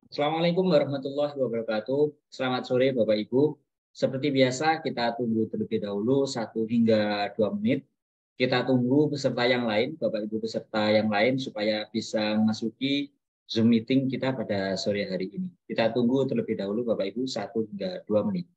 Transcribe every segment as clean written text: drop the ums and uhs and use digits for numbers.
Assalamualaikum warahmatullahi wabarakatuh. Selamat sore Bapak Ibu. Seperti biasa kita tunggu terlebih dahulu 1 hingga 2 menit. Kita tunggu peserta yang lain, Bapak Ibu peserta yang lain supaya bisa memasuki Zoom meeting kita pada sore hari ini. Kita tunggu terlebih dahulu Bapak Ibu 1 hingga 2 menit.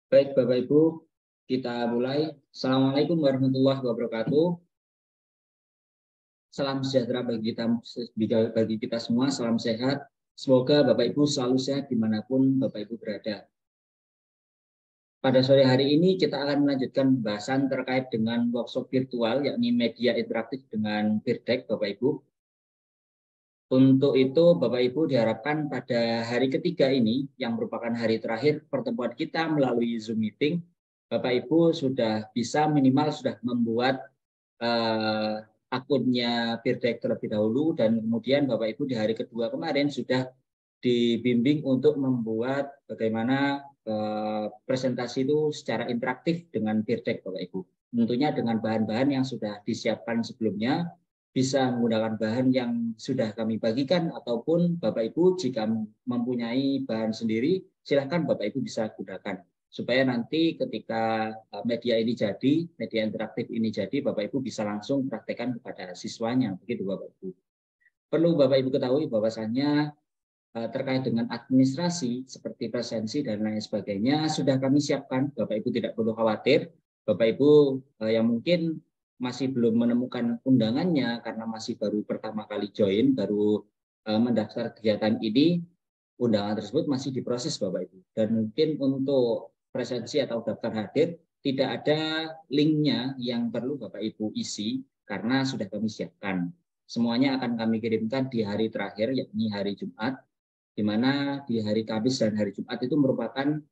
Baik Bapak Ibu, kita mulai. Assalamualaikum warahmatullahi wabarakatuh. Salam sejahtera bagi kita semua, salam sehat. Semoga Bapak Ibu selalu sehat dimanapun Bapak Ibu berada. Pada sore hari ini kita akan melanjutkan pembahasan terkait dengan workshop virtual, yakni media interaktif dengan Peerdeck, Bapak Ibu. Untuk itu, Bapak Ibu diharapkan pada hari ketiga ini, yang merupakan hari terakhir pertemuan kita melalui Zoom meeting, Bapak Ibu sudah bisa minimal sudah membuat akunnya Peerdeck terlebih dahulu, dan kemudian Bapak Ibu di hari kedua kemarin sudah dibimbing untuk membuat bagaimana presentasi itu secara interaktif dengan Peerdeck, Bapak Ibu. Tentunya dengan bahan-bahan yang sudah disiapkan sebelumnya, bisa menggunakan bahan yang sudah kami bagikan, ataupun Bapak Ibu jika mempunyai bahan sendiri, silakan Bapak Ibu bisa gunakan. Supaya nanti ketika media ini jadi, media interaktif ini jadi, Bapak Ibu bisa langsung praktekkan kepada siswanya. Begitu Bapak Ibu. Perlu Bapak Ibu ketahui bahwasannya terkait dengan administrasi seperti presensi dan lain sebagainya sudah kami siapkan. Bapak Ibu tidak perlu khawatir. Bapak Ibu yang mungkin masih belum menemukan undangannya karena masih baru pertama kali join, baru mendaftar kegiatan ini, undangan tersebut masih diproses Bapak Ibu. Dan mungkin untuk presensi atau daftar hadir tidak ada linknya yang perlu Bapak Ibu isi karena sudah kami siapkan. Semuanya akan kami kirimkan di hari terakhir, yakni hari Jumat, di mana di hari Kamis dan hari Jumat itu merupakan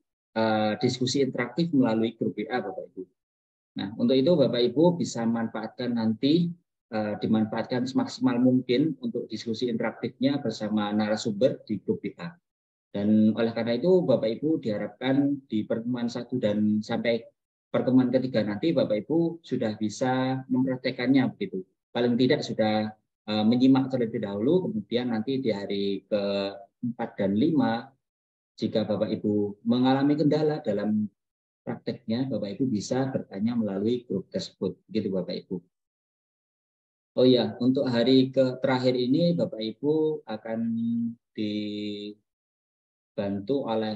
diskusi interaktif melalui grup WA Bapak Ibu. Nah, untuk itu Bapak Ibu bisa manfaatkan nanti, dimanfaatkan semaksimal mungkin untuk diskusi interaktifnya bersama narasumber di grup WA. Dan oleh karena itu Bapak Ibu diharapkan di pertemuan 1 dan sampai pertemuan ketiga nanti Bapak Ibu sudah bisa mempraktekannya begitu. Paling tidak sudah menyimak terlebih dahulu, kemudian nanti di hari ke-4 dan 5, jika Bapak Ibu mengalami kendala dalam prakteknya, Bapak Ibu bisa bertanya melalui grup tersebut. Begitu Bapak Ibu. Oh ya, untuk hari terakhir ini Bapak Ibu akan dibantu oleh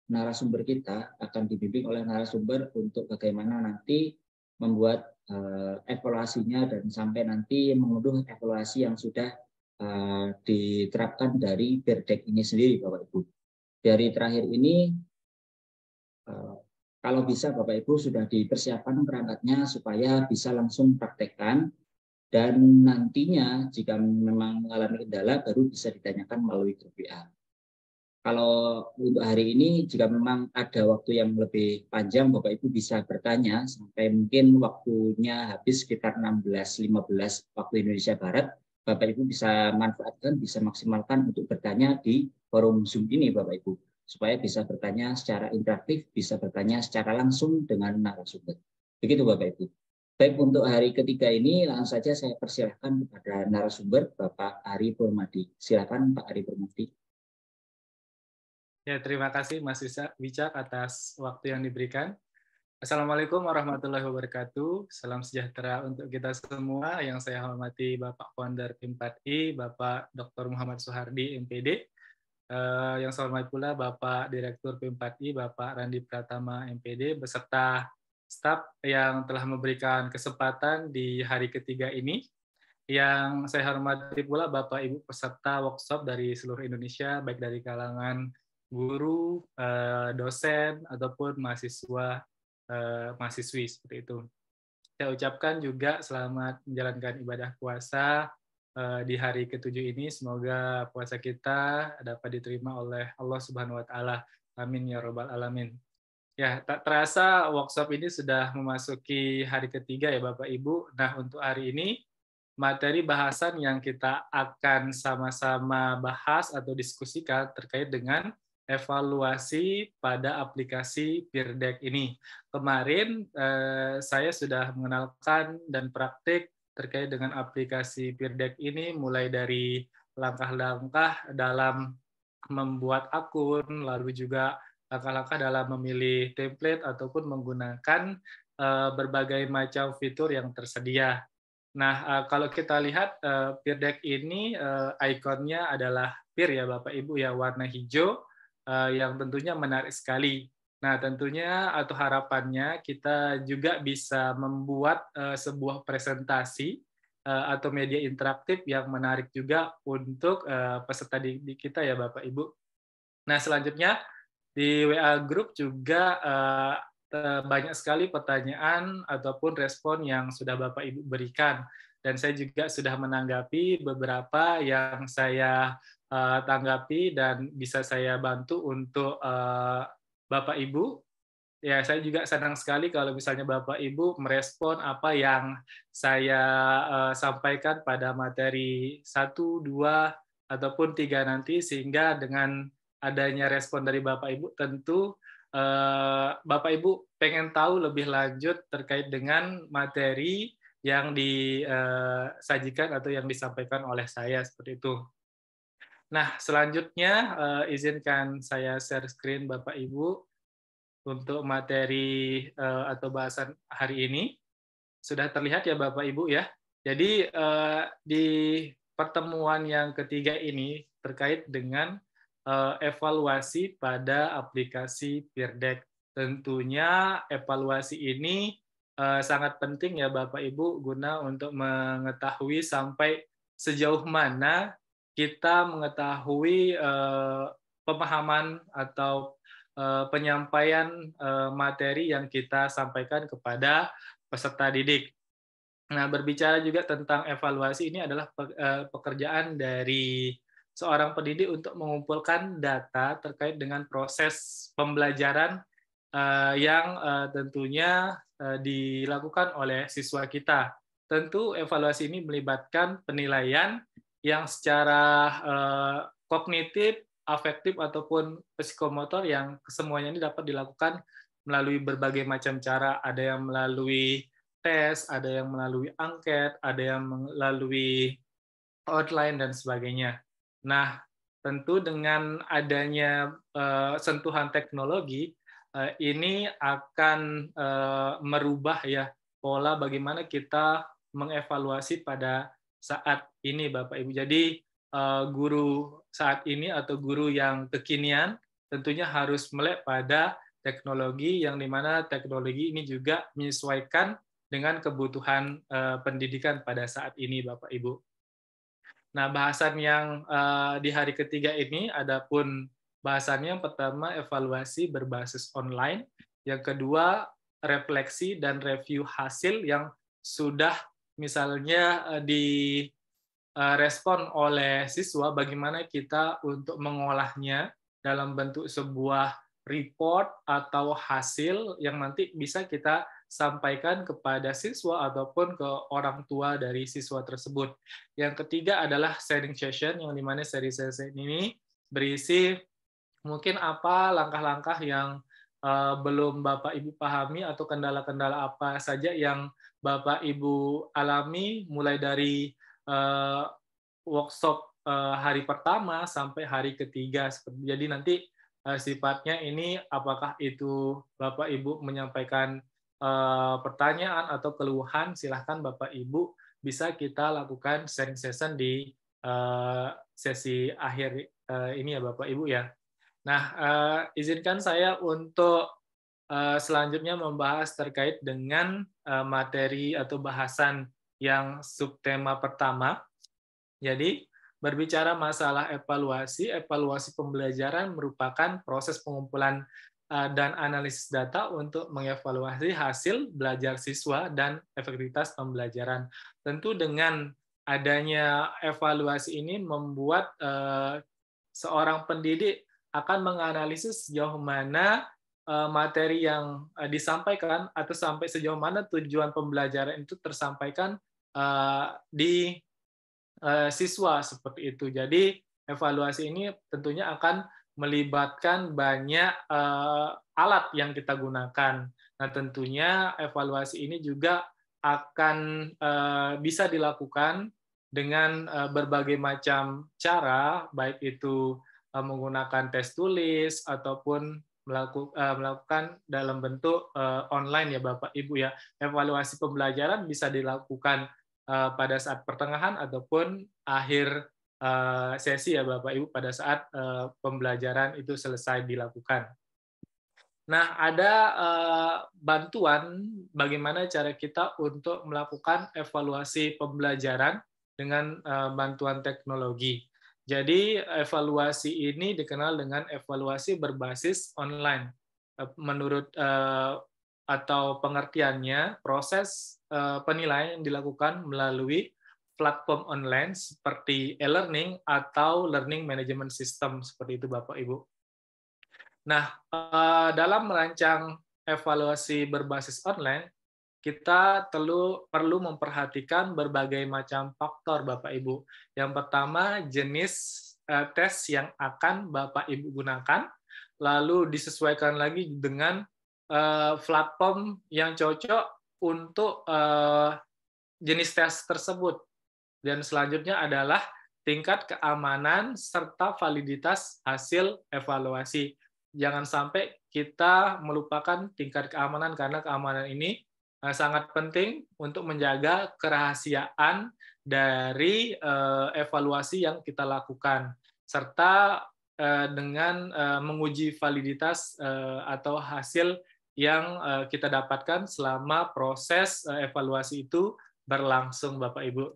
narasumber kita, akan dibimbing oleh narasumber untuk bagaimana nanti membuat evaluasinya dan sampai nanti mengunduh evaluasi yang sudah diterapkan dari Peerdeck ini sendiri Bapak Ibu. Dari terakhir ini kalau bisa Bapak Ibu sudah dipersiapkan perangkatnya supaya bisa langsung praktekkan, dan nantinya jika memang mengalami kendala baru bisa ditanyakan melalui grup WA. Kalau untuk hari ini jika memang ada waktu yang lebih panjang, Bapak Ibu bisa bertanya sampai mungkin waktunya habis sekitar 16.15 waktu Indonesia Barat. Bapak Ibu bisa manfaatkan, bisa maksimalkan untuk bertanya di forum Zoom ini Bapak Ibu, supaya bisa bertanya secara interaktif, bisa bertanya secara langsung dengan narasumber. Begitu Bapak Ibu. Baik, untuk hari ketiga ini langsung saja saya persilahkan kepada narasumber Bapak Ari Purmadi. Silakan Pak Ari Purmadi. Ya, terima kasih Mas Wicak atas waktu yang diberikan. Assalamualaikum warahmatullahi wabarakatuh. Salam sejahtera untuk kita semua. Yang saya hormati Bapak Founder PIM4I, Bapak Dr. Muhammad Soehardi, MPD. Yang saya hormati pula Bapak Direktur PIM4I, Bapak Randi Pratama, MPD, beserta staf yang telah memberikan kesempatan di hari ketiga ini. Yang saya hormati pula Bapak Ibu peserta workshop dari seluruh Indonesia, baik dari kalangan guru, dosen, ataupun mahasiswa, mahasiswi seperti itu. Saya ucapkan juga selamat menjalankan ibadah puasa di hari ketujuh ini. Semoga puasa kita dapat diterima oleh Allah Subhanahu wa Ta'ala. Amin ya Rabbal 'Alamin. Ya, tak terasa workshop ini sudah memasuki hari ketiga ya Bapak Ibu. Nah, untuk hari ini materi bahasan yang kita akan sama-sama bahas atau diskusikan terkait dengan evaluasi pada aplikasi Peerdeck ini. Kemarin saya sudah mengenalkan dan praktik terkait dengan aplikasi Peerdeck ini, mulai dari langkah-langkah dalam membuat akun, lalu juga langkah-langkah dalam memilih template ataupun menggunakan berbagai macam fitur yang tersedia. Nah, kalau kita lihat Peerdeck ini ikonnya adalah peer ya Bapak Ibu ya, warna hijau yang tentunya menarik sekali. Nah, tentunya atau harapannya kita juga bisa membuat sebuah presentasi atau media interaktif yang menarik juga untuk peserta didik kita ya Bapak Ibu. Nah, selanjutnya di WA Group juga banyak sekali pertanyaan ataupun respon yang sudah Bapak Ibu berikan. Dan saya juga sudah menanggapi beberapa yang saya tanggapi dan bisa saya bantu untuk Bapak Ibu. Ya, saya juga senang sekali kalau misalnya Bapak Ibu merespon apa yang saya sampaikan pada materi 1, 2, ataupun 3 nanti, sehingga dengan adanya respon dari Bapak Ibu, tentu Bapak Ibu pengen tahu lebih lanjut terkait dengan materi yang disajikan atau yang disampaikan oleh saya, seperti itu. Nah, selanjutnya izinkan saya share screen Bapak Ibu untuk materi atau bahasan hari ini. Sudah terlihat ya Bapak Ibu ya. Jadi di pertemuan yang ketiga ini terkait dengan evaluasi pada aplikasi Peerdeck. Tentunya evaluasi ini sangat penting ya Bapak Ibu guna untuk mengetahui sampai sejauh mana kita mengetahui pemahaman atau penyampaian materi yang kita sampaikan kepada peserta didik. Nah, berbicara juga tentang evaluasi, ini adalah pekerjaan dari seorang pendidik untuk mengumpulkan data terkait dengan proses pembelajaran yang tentunya dilakukan oleh siswa kita. Tentu evaluasi ini melibatkan penilaian yang secara kognitif, afektif, ataupun psikomotor yang kesemuanya ini dapat dilakukan melalui berbagai macam cara. Ada yang melalui tes, ada yang melalui angket, ada yang melalui outline, dan sebagainya. Nah, tentu dengan adanya sentuhan teknologi, ini akan merubah ya pola bagaimana kita mengevaluasi pada saat ini, Bapak Ibu. Jadi guru saat ini atau guru yang kekinian tentunya harus melek pada teknologi, yang dimana teknologi ini juga menyesuaikan dengan kebutuhan pendidikan pada saat ini, Bapak Ibu. Nah, bahasan yang di hari ketiga ini adapun bahasannya yang pertama evaluasi berbasis online, yang kedua refleksi dan review hasil yang sudah misalnya direspon oleh siswa, bagaimana kita untuk mengolahnya dalam bentuk sebuah report atau hasil yang nanti bisa kita sampaikan kepada siswa ataupun ke orang tua dari siswa tersebut. Yang ketiga adalah sharing session, yang dimana sharing session ini berisi mungkin apa langkah-langkah yang belum Bapak Ibu pahami atau kendala-kendala apa saja yang Bapak Ibu alami mulai dari workshop hari pertama sampai hari ketiga. Jadi nanti sifatnya ini apakah itu Bapak Ibu menyampaikan pertanyaan atau keluhan, silahkan Bapak Ibu bisa kita lakukan sharing session di sesi akhir ini ya Bapak Ibu ya. Nah, izinkan saya untuk selanjutnya membahas terkait dengan materi atau bahasan yang subtema pertama. Jadi, berbicara masalah evaluasi, evaluasi pembelajaran merupakan proses pengumpulan dan analisis data untuk mengevaluasi hasil belajar siswa dan efektivitas pembelajaran. Tentu dengan adanya evaluasi ini membuat seorang pendidik akan menganalisis sejauh mana materi yang disampaikan atau sampai sejauh mana tujuan pembelajaran itu tersampaikan di siswa seperti itu. Jadi evaluasi ini tentunya akan melibatkan banyak alat yang kita gunakan. Nah, tentunya evaluasi ini juga akan bisa dilakukan dengan berbagai macam cara, baik itu menggunakan tes tulis ataupun melakukan dalam bentuk online ya Bapak Ibu ya. Evaluasi pembelajaran bisa dilakukan pada saat pertengahan ataupun akhir sesi ya Bapak Ibu pada saat pembelajaran itu selesai dilakukan. Nah, ada bantuan bagaimana cara kita untuk melakukan evaluasi pembelajaran dengan bantuan teknologi. Jadi, evaluasi ini dikenal dengan evaluasi berbasis online. Menurut atau pengertiannya, proses penilaian yang dilakukan melalui platform online seperti e-learning atau learning management system, seperti itu Bapak Ibu. Nah, dalam merancang evaluasi berbasis online, kita perlu memperhatikan berbagai macam faktor Bapak Ibu. Yang pertama, jenis tes yang akan Bapak Ibu gunakan, lalu disesuaikan lagi dengan platform yang cocok untuk jenis tes tersebut. Dan selanjutnya adalah tingkat keamanan serta validitas hasil evaluasi. Jangan sampai kita melupakan tingkat keamanan karena keamanan ini sangat penting untuk menjaga kerahasiaan dari evaluasi yang kita lakukan, serta dengan menguji validitas atau hasil yang kita dapatkan selama proses evaluasi itu berlangsung, Bapak Ibu.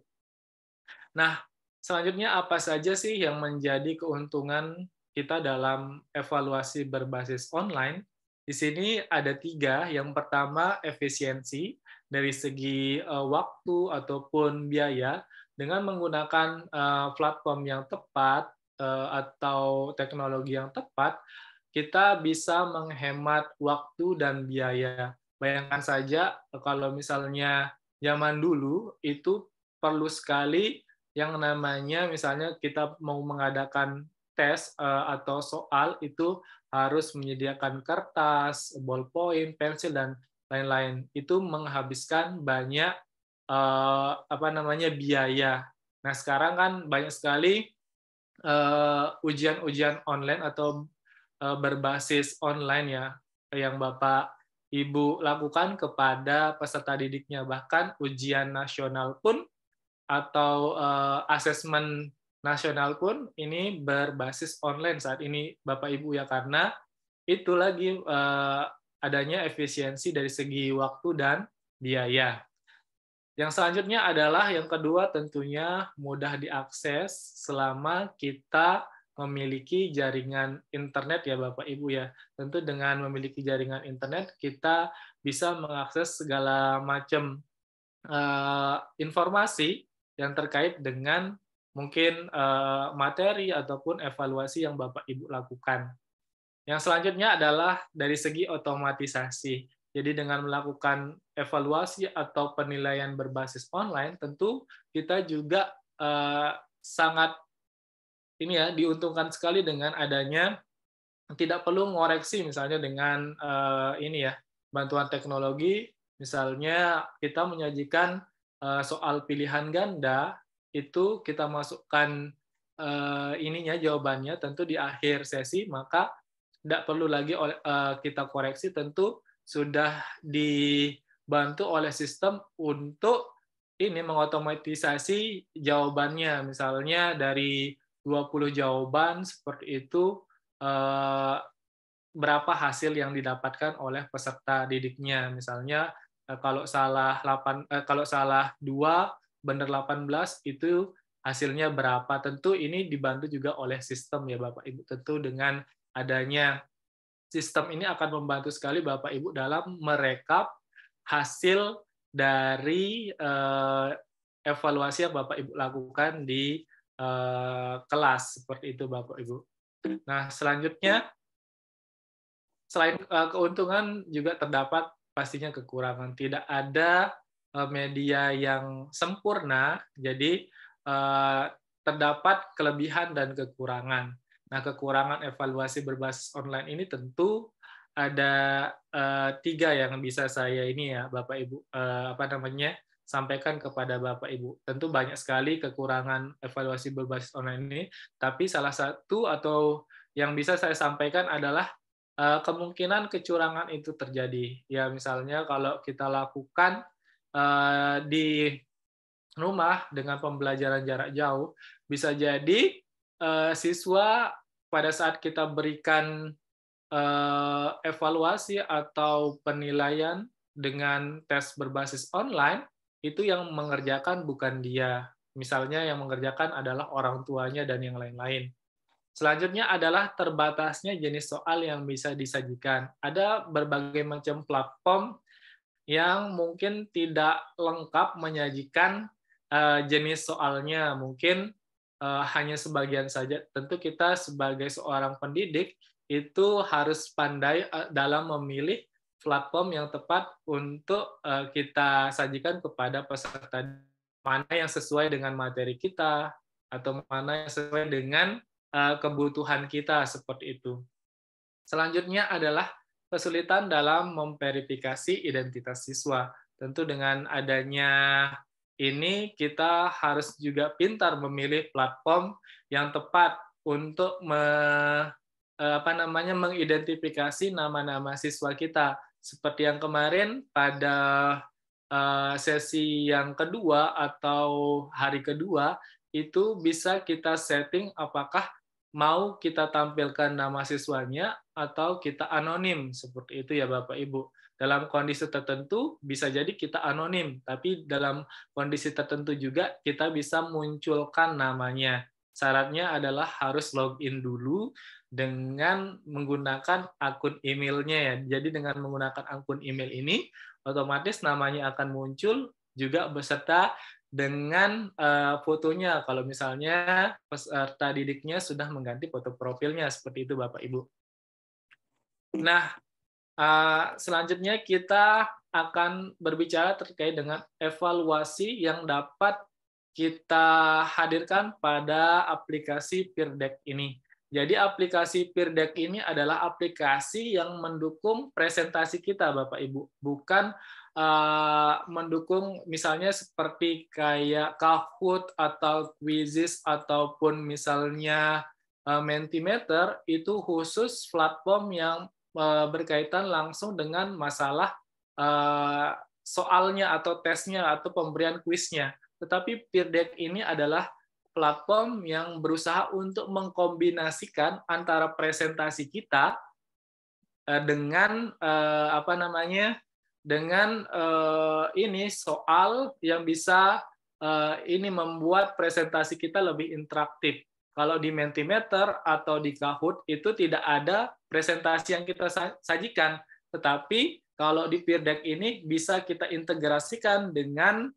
Nah, selanjutnya apa saja sih yang menjadi keuntungan kita dalam evaluasi berbasis online? Di sini ada 3. Yang pertama, efisiensi dari segi waktu ataupun biaya. Dengan menggunakan platform yang tepat atau teknologi yang tepat, kita bisa menghemat waktu dan biaya. Bayangkan saja kalau misalnya zaman dulu itu perlu sekali yang namanya misalnya kita mau mengadakan tes atau soal itu harus menyediakan kertas, ballpoint, pensil dan lain-lain. Itu menghabiskan banyak biaya. Nah, sekarang kan banyak sekali ujian-ujian online atau berbasis online ya yang Bapak Ibu lakukan kepada peserta didiknya. Bahkan ujian nasional pun atau asesmen nasional pun ini berbasis online saat ini Bapak Ibu ya, karena itu lagi adanya efisiensi dari segi waktu dan biaya. Yang selanjutnya adalah yang kedua tentunya mudah diakses selama kita memiliki jaringan internet ya Bapak Ibu ya. Tentu dengan memiliki jaringan internet kita bisa mengakses segala macam informasi yang terkait dengan mungkin materi ataupun evaluasi yang Bapak Ibu lakukan. Yang selanjutnya adalah dari segi otomatisasi. Jadi dengan melakukan evaluasi atau penilaian berbasis online, tentu kita juga sangat diuntungkan sekali dengan adanya tidak perlu ngoreksi misalnya dengan bantuan teknologi. Misalnya kita menyajikan soal pilihan ganda, itu kita masukkan jawabannya tentu di akhir sesi, maka tidak perlu lagi kita koreksi, tentu sudah dibantu oleh sistem untuk mengotomatisasi jawabannya. Misalnya dari 20 jawaban seperti itu, berapa hasil yang didapatkan oleh peserta didiknya. Misalnya kalau salah 2 benar 18 itu hasilnya berapa. Tentu ini dibantu juga oleh sistem ya Bapak Ibu. Tentu dengan adanya sistem ini akan membantu sekali Bapak Ibu dalam merekap hasil dari evaluasi yang Bapak Ibu lakukan di kelas, seperti itu Bapak Ibu. Nah, selanjutnya selain keuntungan juga terdapat pastinya kekurangan. Tidak ada media yang sempurna, jadi terdapat kelebihan dan kekurangan. Nah, kekurangan evaluasi berbasis online ini tentu ada 3 yang bisa saya ini ya, Bapak Ibu, sampaikan kepada Bapak Ibu. Tentu banyak sekali kekurangan evaluasi berbasis online ini, tapi salah satu atau yang bisa saya sampaikan adalah kemungkinan kecurangan itu terjadi. Ya, misalnya kalau kita lakukan di rumah dengan pembelajaran jarak jauh, bisa jadi siswa pada saat kita berikan evaluasi atau penilaian dengan tes berbasis online, itu yang mengerjakan bukan dia. Misalnya yang mengerjakan adalah orang tuanya dan yang lain-lain. Selanjutnya adalah terbatasnya jenis soal yang bisa disajikan. Ada berbagai macam platform yang mungkin tidak lengkap menyajikan jenis soalnya. Mungkin hanya sebagian saja. Tentu kita sebagai seorang pendidik itu harus pandai dalam memilih platform yang tepat untuk kita sajikan kepada peserta, mana yang sesuai dengan materi kita atau mana yang sesuai dengan kebutuhan kita, seperti itu. Selanjutnya adalah kesulitan dalam memverifikasi identitas siswa. Tentu dengan adanya ini kita harus juga pintar memilih platform yang tepat untuk mengidentifikasi nama-nama siswa kita. Seperti yang kemarin pada sesi yang kedua atau hari kedua, itu bisa kita setting apakah mau kita tampilkan nama siswanya atau kita anonim, seperti itu ya Bapak Ibu. Dalam kondisi tertentu bisa jadi kita anonim, tapi dalam kondisi tertentu juga kita bisa munculkan namanya. Syaratnya adalah harus login dulu dengan menggunakan akun emailnya ya. Jadi dengan menggunakan akun email ini, otomatis namanya akan muncul juga beserta dengan fotonya, kalau misalnya peserta didiknya sudah mengganti foto profilnya, seperti itu Bapak Ibu. Nah, selanjutnya kita akan berbicara terkait dengan evaluasi yang dapat kita hadirkan pada aplikasi Peer Deck ini. Jadi aplikasi Peer Deck ini adalah aplikasi yang mendukung presentasi kita Bapak Ibu, bukan mendukung misalnya seperti kayak Kahoot atau Quizizz ataupun misalnya Mentimeter, itu khusus platform yang berkaitan langsung dengan masalah soalnya atau tesnya atau pemberian kuisnya. Tetapi Peer Deck ini adalah platform yang berusaha untuk mengkombinasikan antara presentasi kita dengan dengan ini soal yang bisa ini membuat presentasi kita lebih interaktif. Kalau di Mentimeter atau di Kahoot itu tidak ada presentasi yang kita sajikan, tetapi kalau di Peer Deck ini bisa kita integrasikan dengan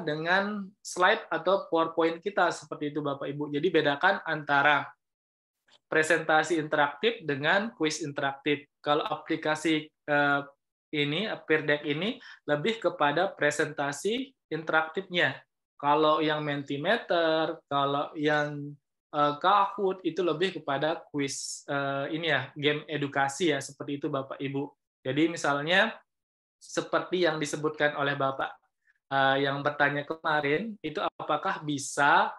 dengan slide atau PowerPoint kita, seperti itu Bapak Ibu. Jadi bedakan antara presentasi interaktif dengan kuis interaktif. Kalau aplikasi ini, Peer Deck ini lebih kepada presentasi interaktifnya. Kalau yang Mentimeter, kalau yang Kahoot itu lebih kepada kuis ini ya, game edukasi ya, seperti itu Bapak Ibu. Jadi misalnya seperti yang disebutkan oleh Bapak yang bertanya kemarin, itu apakah bisa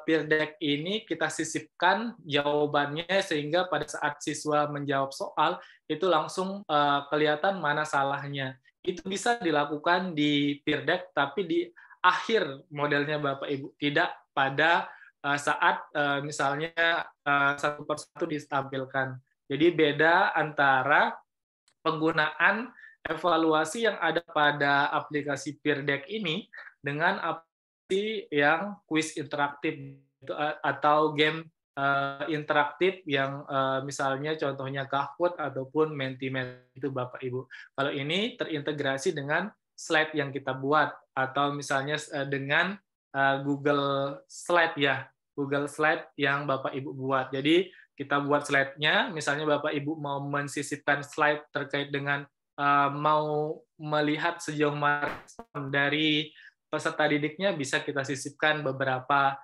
Peer Deck ini kita sisipkan jawabannya sehingga pada saat siswa menjawab soal itu langsung kelihatan mana salahnya. Itu bisa dilakukan di Peer Deck tapi di akhir modelnya Bapak Ibu, tidak pada saat misalnya satu persatu ditampilkan. Jadi beda antara penggunaan evaluasi yang ada pada aplikasi Peer Deck ini dengan aplikasi yang kuis interaktif atau game interaktif yang misalnya contohnya Kahoot ataupun Mentimeter itu Bapak Ibu. Kalau ini terintegrasi dengan slide yang kita buat atau misalnya dengan Google Slide ya, Google Slide yang Bapak Ibu buat. Jadi kita buat slide-nya, misalnya Bapak Ibu mau mensisipkan slide terkait dengan mau melihat sejauh mana dari peserta didiknya, bisa kita sisipkan beberapa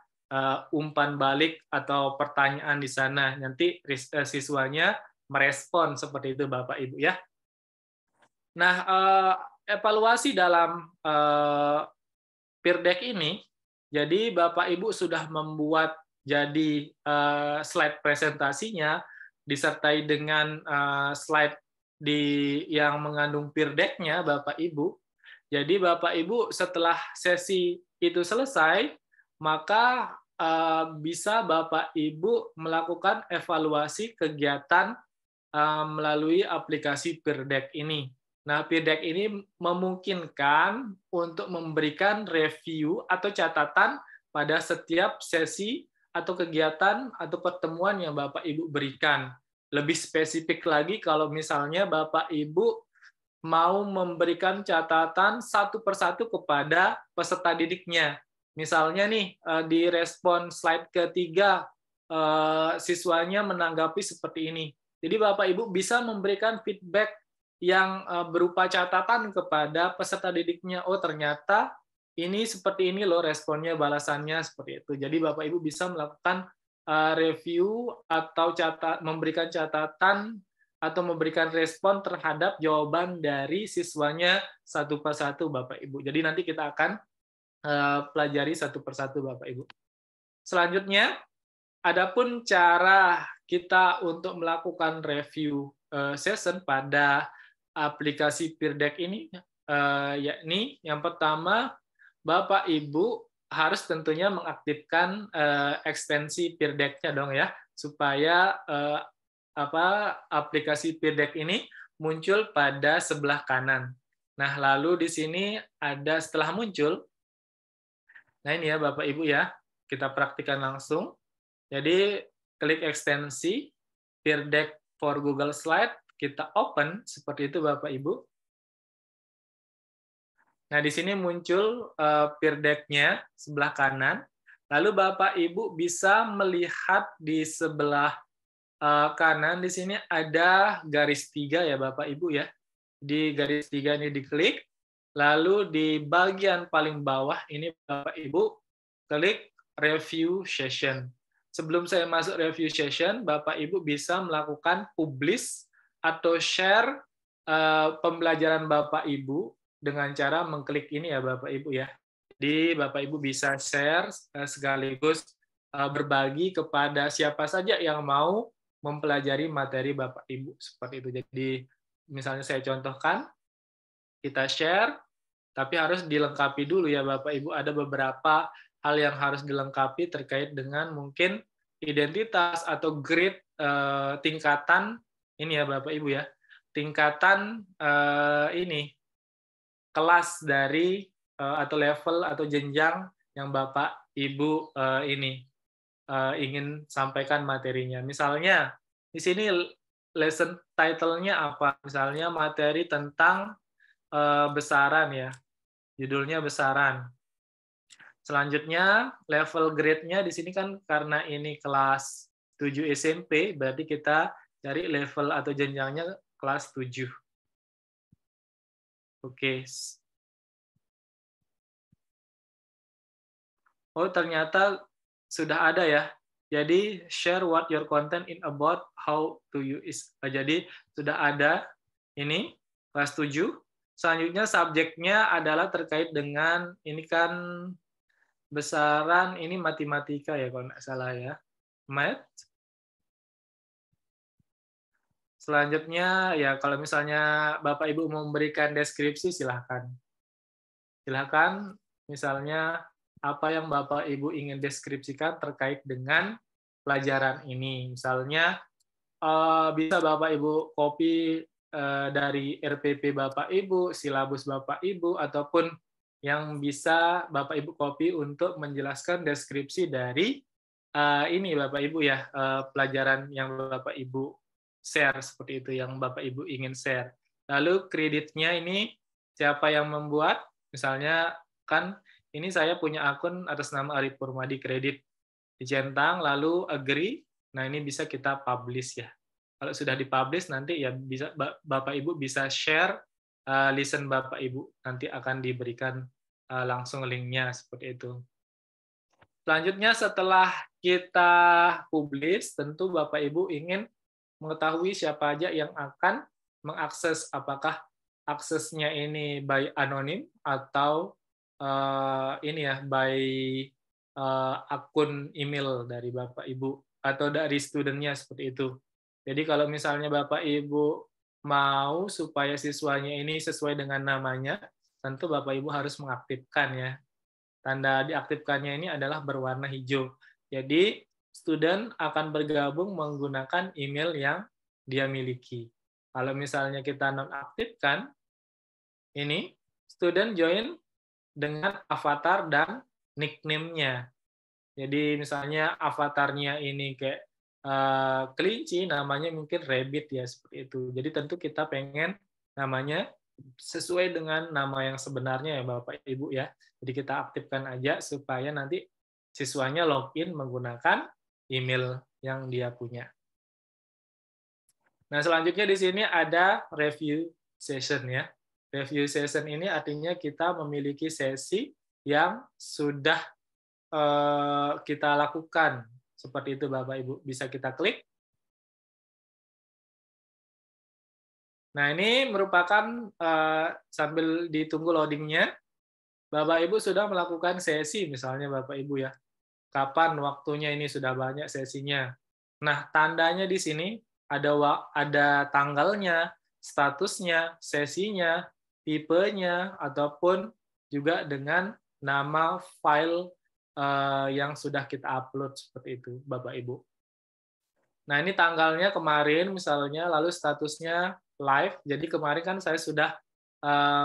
umpan balik atau pertanyaan di sana. Nanti siswanya merespon seperti itu Bapak Ibu ya. Nah, evaluasi dalam Peer Deck ini, jadi Bapak Ibu sudah membuat jadi slide presentasinya disertai dengan slide yang mengandung Peer Deck-nya Bapak Ibu. Jadi Bapak Ibu setelah sesi itu selesai, maka bisa Bapak Ibu melakukan evaluasi kegiatan melalui aplikasi Peer Deck ini. Nah, Peer Deck ini memungkinkan untuk memberikan review atau catatan pada setiap sesi atau kegiatan atau pertemuan yang Bapak Ibu berikan. Lebih spesifik lagi kalau misalnya Bapak Ibu mau memberikan catatan satu persatu kepada peserta didiknya. Misalnya nih, di respon slide ketiga, siswanya menanggapi seperti ini. Jadi Bapak Ibu bisa memberikan feedback yang berupa catatan kepada peserta didiknya. Oh, ternyata ini seperti ini loh responnya, balasannya seperti itu. Jadi Bapak Ibu bisa melakukan review atau memberikan catatan atau memberikan respon terhadap jawaban dari siswanya satu persatu Bapak Ibu. Jadi nanti kita akan pelajari satu persatu Bapak Ibu. Selanjutnya, adapun cara kita untuk melakukan review session pada aplikasi Peer Deck ini, yakni yang pertama, Bapak Ibu harus tentunya mengaktifkan ekstensi Peer Deck-nya dong ya, supaya aplikasi Peer Deck ini muncul pada sebelah kanan. Nah, lalu di sini ada setelah muncul, nah ini ya Bapak Ibu ya, kita praktikkan langsung. Jadi klik ekstensi Peer Deck for Google Slide, kita open seperti itu Bapak Ibu. Nah, di sini muncul Peer Deck-nya sebelah kanan. Lalu Bapak Ibu bisa melihat di sebelah kanan di sini ada garis 3 ya Bapak Ibu ya. Di garis 3 ini diklik. Lalu di bagian paling bawah ini Bapak Ibu klik review session. Sebelum saya masuk review session, Bapak Ibu bisa melakukan publish atau share pembelajaran Bapak Ibu dengan cara mengklik ini ya Bapak Ibu ya. Jadi Bapak Ibu bisa share sekaligus berbagi kepada siapa saja yang mau mempelajari materi Bapak Ibu seperti itu. Jadi misalnya saya contohkan, kita share, tapi harus dilengkapi dulu ya Bapak Ibu. Ada beberapa hal yang harus dilengkapi terkait dengan mungkin identitas atau grade tingkatan ini ya Bapak Ibu ya, tingkatan ini kelas dari atau level atau jenjang yang Bapak Ibu ini ingin sampaikan materinya. Misalnya di sini lesson title-nya apa? Misalnya materi tentang besaran ya, judulnya besaran. Selanjutnya level grade-nya di sini kan karena ini kelas 7 SMP, berarti kita cari level atau jenjangnya kelas 7. Oke. Oh, ternyata sudah ada ya. Jadi share what your content in about how to use. Jadi sudah ada ini kelas 7. Selanjutnya subjeknya adalah terkait dengan ini kan besaran, ini matematika ya kalau nggak salah ya. Math. Selanjutnya ya kalau misalnya Bapak Ibu mau memberikan deskripsi silahkan. Silahkan misalnya apa yang Bapak Ibu ingin deskripsikan terkait dengan pelajaran ini. Misalnya bisa Bapak Ibu copy dari RPP Bapak Ibu, silabus Bapak Ibu, ataupun yang bisa Bapak Ibu copy untuk menjelaskan deskripsi dari ini Bapak Ibu ya, pelajaran yang Bapak Ibu share seperti itu, yang Bapak Ibu ingin share. Lalu kreditnya ini siapa yang membuat? Misalnya kan ini saya punya akun atas nama Arif Purmadi Kredit, dicentang lalu agree. Nah, ini bisa kita publish ya. Kalau sudah dipublish nanti ya bisa Bapak Ibu bisa share listen Bapak Ibu, nanti akan diberikan langsung linknya seperti itu. Selanjutnya setelah kita publish, tentu Bapak Ibu ingin mengetahui siapa aja yang akan mengakses, apakah aksesnya ini by anonim atau ini ya by akun email dari Bapak Ibu atau dari studentnya seperti itu. Jadi kalau misalnya Bapak Ibu mau supaya siswanya ini sesuai dengan namanya, tentu Bapak Ibu harus mengaktifkan ya. Tanda diaktifkannya ini adalah berwarna hijau. Jadi student akan bergabung menggunakan email yang dia miliki. Kalau misalnya kita nonaktifkan, ini student join dengan avatar dan nickname-nya. Jadi misalnya avatarnya ini kayak kelinci, namanya mungkin rabbit ya, seperti itu. Jadi tentu kita pengen namanya sesuai dengan nama yang sebenarnya ya Bapak Ibu ya. Jadi kita aktifkan aja supaya nanti siswanya login menggunakan email yang dia punya. Nah, selanjutnya di sini ada review session ya. Review session ini artinya kita memiliki sesi yang sudah kita lakukan. Seperti itu Bapak Ibu. Bisa kita klik. Nah, ini merupakan sambil ditunggu loadingnya, Bapak Ibu sudah melakukan sesi, misalnya Bapak Ibu ya. Kapan waktunya ini sudah banyak sesinya. Nah, tandanya di sini ada tanggalnya, statusnya, sesinya, tipenya, ataupun juga dengan nama file yang sudah kita upload seperti itu, Bapak Ibu. Nah, ini tanggalnya kemarin misalnya, lalu statusnya live. Jadi kemarin kan saya sudah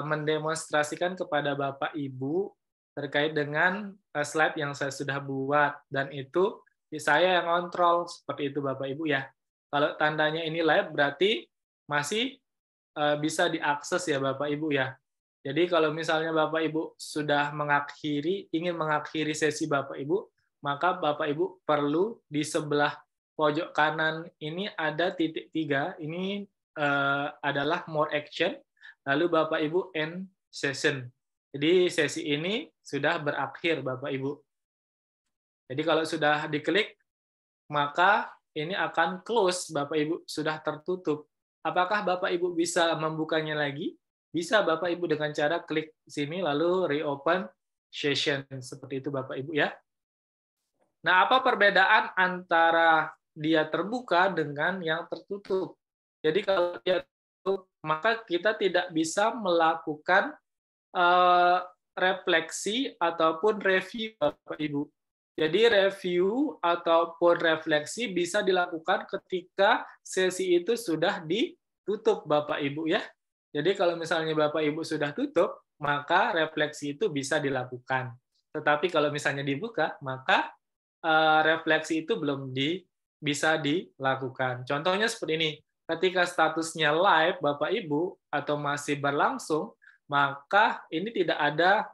mendemonstrasikan kepada Bapak Ibu terkait dengan slide yang saya sudah buat, dan itu saya yang kontrol seperti itu Bapak Ibu ya. Kalau tandanya ini live berarti masih bisa diakses ya Bapak Ibu ya. Jadi kalau misalnya Bapak Ibu sudah ingin mengakhiri sesi Bapak Ibu, maka Bapak Ibu perlu di sebelah pojok kanan ini ada titik 3, ini adalah more action. Lalu Bapak Ibu end session. Jadi sesi ini sudah berakhir Bapak Ibu. Jadi kalau sudah diklik, maka ini akan close Bapak Ibu, sudah tertutup. Apakah Bapak Ibu bisa membukanya lagi? Bisa Bapak Ibu dengan cara klik sini lalu reopen session. Seperti itu Bapak Ibu ya. Nah, apa perbedaan antara dia terbuka dengan yang tertutup? Jadi kalau dia tertutup, maka kita tidak bisa melakukan refleksi ataupun review Bapak Ibu. Jadi review ataupun refleksi bisa dilakukan ketika sesi itu sudah ditutup Bapak Ibu ya. Jadi kalau misalnya Bapak Ibu sudah tutup, maka refleksi itu bisa dilakukan. Tetapi kalau misalnya dibuka, maka refleksi itu belum bisa dilakukan. Contohnya seperti ini. Ketika statusnya live Bapak Ibu atau masih berlangsung, maka ini tidak ada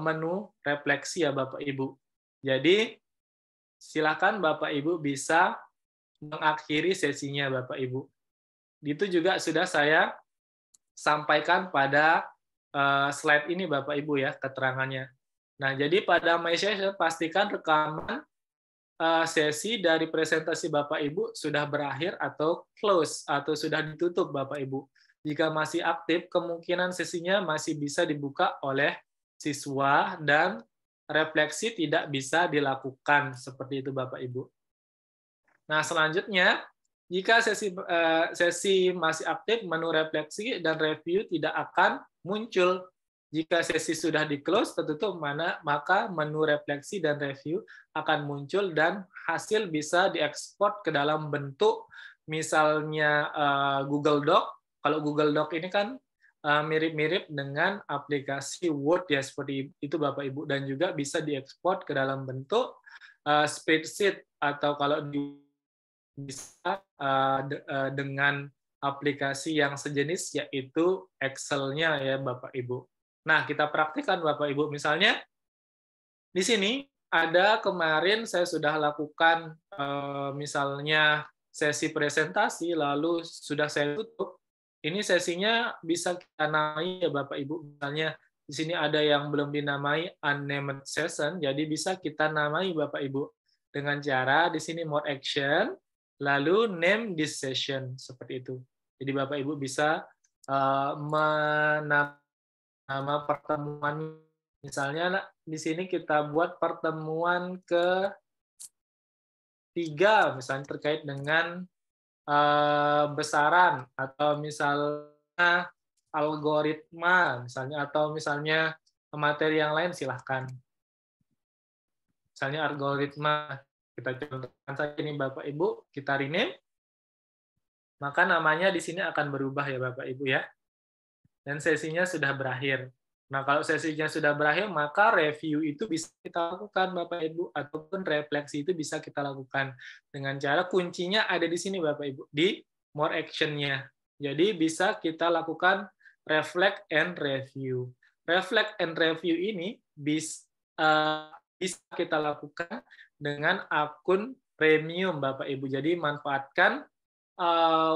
menu refleksi ya Bapak Ibu. Jadi silakan Bapak Ibu bisa mengakhiri sesinya Bapak Ibu. Itu juga sudah saya sampaikan pada slide ini Bapak Ibu ya, keterangannya. Nah, jadi pada My Session pastikan rekaman sesi dari presentasi Bapak Ibu sudah berakhir atau close atau sudah ditutup Bapak Ibu. Jika masih aktif, kemungkinan sesinya masih bisa dibuka oleh siswa dan refleksi tidak bisa dilakukan seperti itu Bapak Ibu. Nah, selanjutnya jika sesi masih aktif, menu refleksi dan review tidak akan muncul. Jika sesi sudah di-close, tertutup, maka menu refleksi dan review akan muncul dan hasil bisa diekspor ke dalam bentuk misalnya Google Doc, kalau Google Doc ini kan mirip-mirip dengan aplikasi Word ya, seperti itu Bapak Ibu, dan juga bisa diekspor ke dalam bentuk spreadsheet, atau kalau bisa dengan aplikasi yang sejenis, yaitu Excel-nya ya Bapak Ibu. Nah, kita praktikkan Bapak Ibu. Misalnya di sini ada kemarin saya sudah lakukan misalnya sesi presentasi, lalu sudah saya tutup. Ini sesinya bisa kita namai ya Bapak Ibu. Misalnya di sini ada yang belum dinamai unnamed session, jadi bisa kita namai Bapak Ibu dengan cara di sini more action, lalu name this session, seperti itu. Jadi Bapak Ibu bisa menambah nama pertemuan, misalnya di sini kita buat pertemuan ke-3, misalnya terkait dengan besaran, atau misalnya algoritma, misalnya, atau misalnya materi yang lain, silahkan. Misalnya algoritma, kita contohkan saja ini Bapak Ibu, kita rename, maka namanya di sini akan berubah ya Bapak Ibu ya. Dan sesinya sudah berakhir. Nah, kalau sesinya sudah berakhir, maka review itu bisa kita lakukan Bapak Ibu, ataupun refleksi itu bisa kita lakukan dengan cara kuncinya ada di sini Bapak Ibu, di more action-nya. Jadi bisa kita lakukan reflect and review. Reflect and review ini bisa kita lakukan dengan akun premium Bapak Ibu. Jadi manfaatkan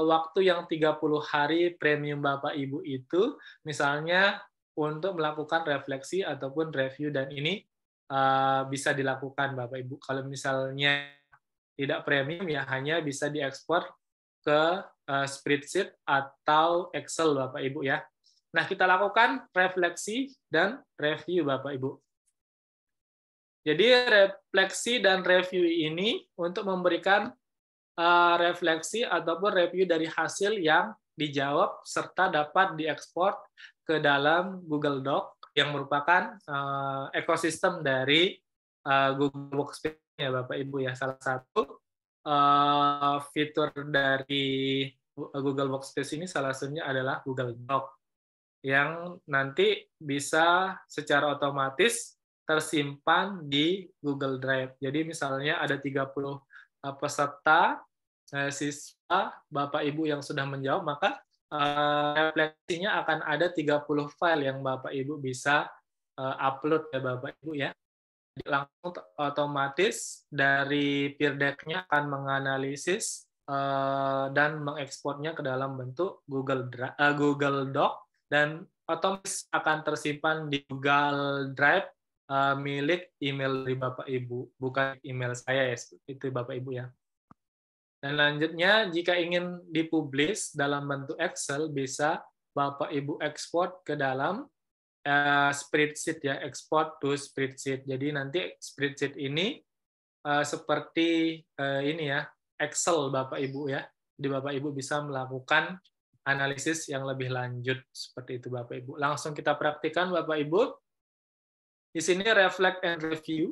waktu yang 30 hari premium Bapak Ibu itu, misalnya untuk melakukan refleksi ataupun review, dan ini bisa dilakukan Bapak Ibu. Kalau misalnya tidak premium, ya hanya bisa diekspor ke spreadsheet atau Excel Bapak Ibu ya. Nah, kita lakukan refleksi dan review Bapak Ibu. Jadi refleksi dan review ini untuk memberikan refleksi ataupun review dari hasil yang dijawab serta dapat diekspor ke dalam Google Doc yang merupakan ekosistem dari Google Workspace ya Bapak Ibu ya. Salah satu fitur dari Google Workspace ini salah satunya adalah Google Doc yang nanti bisa secara otomatis tersimpan di Google Drive. Jadi misalnya ada 30 peserta, siswa, Bapak Ibu yang sudah menjawab, maka refleksinya akan ada 30 file yang Bapak Ibu bisa upload ya Bapak Ibu ya. Jadi langsung otomatis dari peer deck-nya akan menganalisis dan mengekspornya ke dalam bentuk Google Doc, dan otomatis akan tersimpan di Google Drive milik email dari Bapak Ibu, bukan email saya ya, itu Bapak Ibu ya. Dan lanjutnya, jika ingin dipublish dalam bentuk Excel, bisa Bapak Ibu ekspor ke dalam spreadsheet ya, export to spreadsheet. Jadi nanti spreadsheet ini seperti ini ya, Excel Bapak Ibu ya. Jadi Bapak Ibu bisa melakukan analisis yang lebih lanjut seperti itu Bapak Ibu. Langsung kita praktikkan Bapak Ibu. Di sini reflect and review.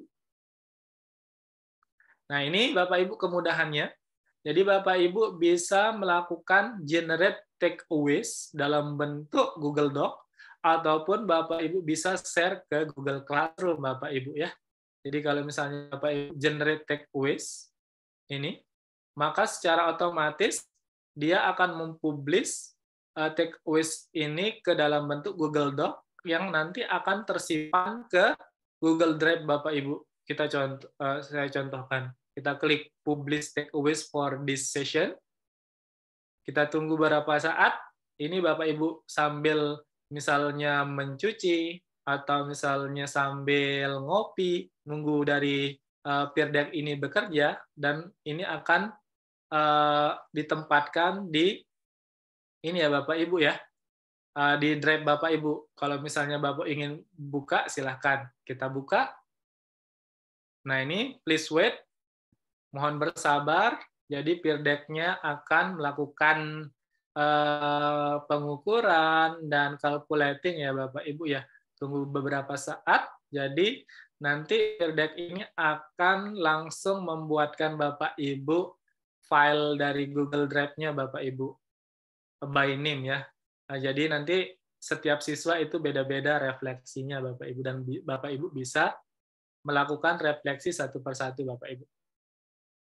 Nah, ini Bapak Ibu kemudahannya. Jadi Bapak Ibu bisa melakukan generate takeaways dalam bentuk Google Doc, ataupun Bapak Ibu bisa share ke Google Classroom Bapak Ibu ya. Jadi kalau misalnya Bapak Ibu generate takeaways ini, maka secara otomatis dia akan mempublish takeaways ini ke dalam bentuk Google Doc yang nanti akan tersimpan ke Google Drive Bapak Ibu. Saya contohkan. Kita klik publish takeaways for this session. Kita tunggu beberapa saat. Ini Bapak Ibu sambil misalnya mencuci atau misalnya sambil ngopi, nunggu dari peer deck ini bekerja, dan ini akan ditempatkan di ini ya Bapak Ibu ya, di Drive Bapak Ibu. Kalau misalnya Bapak ingin buka, silahkan kita buka. Nah ini, please wait, mohon bersabar. Jadi peer deck-nya akan melakukan pengukuran dan calculating ya Bapak Ibu ya. Tunggu beberapa saat. Jadi nanti peer deck ini akan langsung membuatkan Bapak Ibu file dari Google Drive-nya Bapak Ibu, by name ya. Nah, jadi nanti setiap siswa itu beda-beda refleksinya Bapak Ibu, dan Bapak Ibu bisa melakukan refleksi satu persatu Bapak Ibu.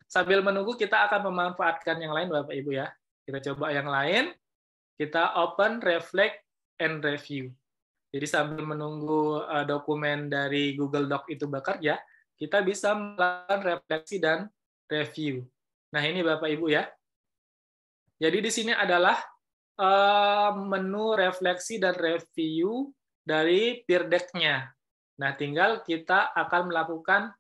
Sambil menunggu kita akan memanfaatkan yang lain Bapak Ibu ya. Kita coba yang lain, kita open, reflect, and review. Jadi sambil menunggu dokumen dari Google Doc itu bekerja, kita bisa melakukan refleksi dan review. Nah, ini Bapak Ibu ya. Jadi di sini adalah menu refleksi dan review dari peer deck-nya. Nah, tinggal kita akan melakukan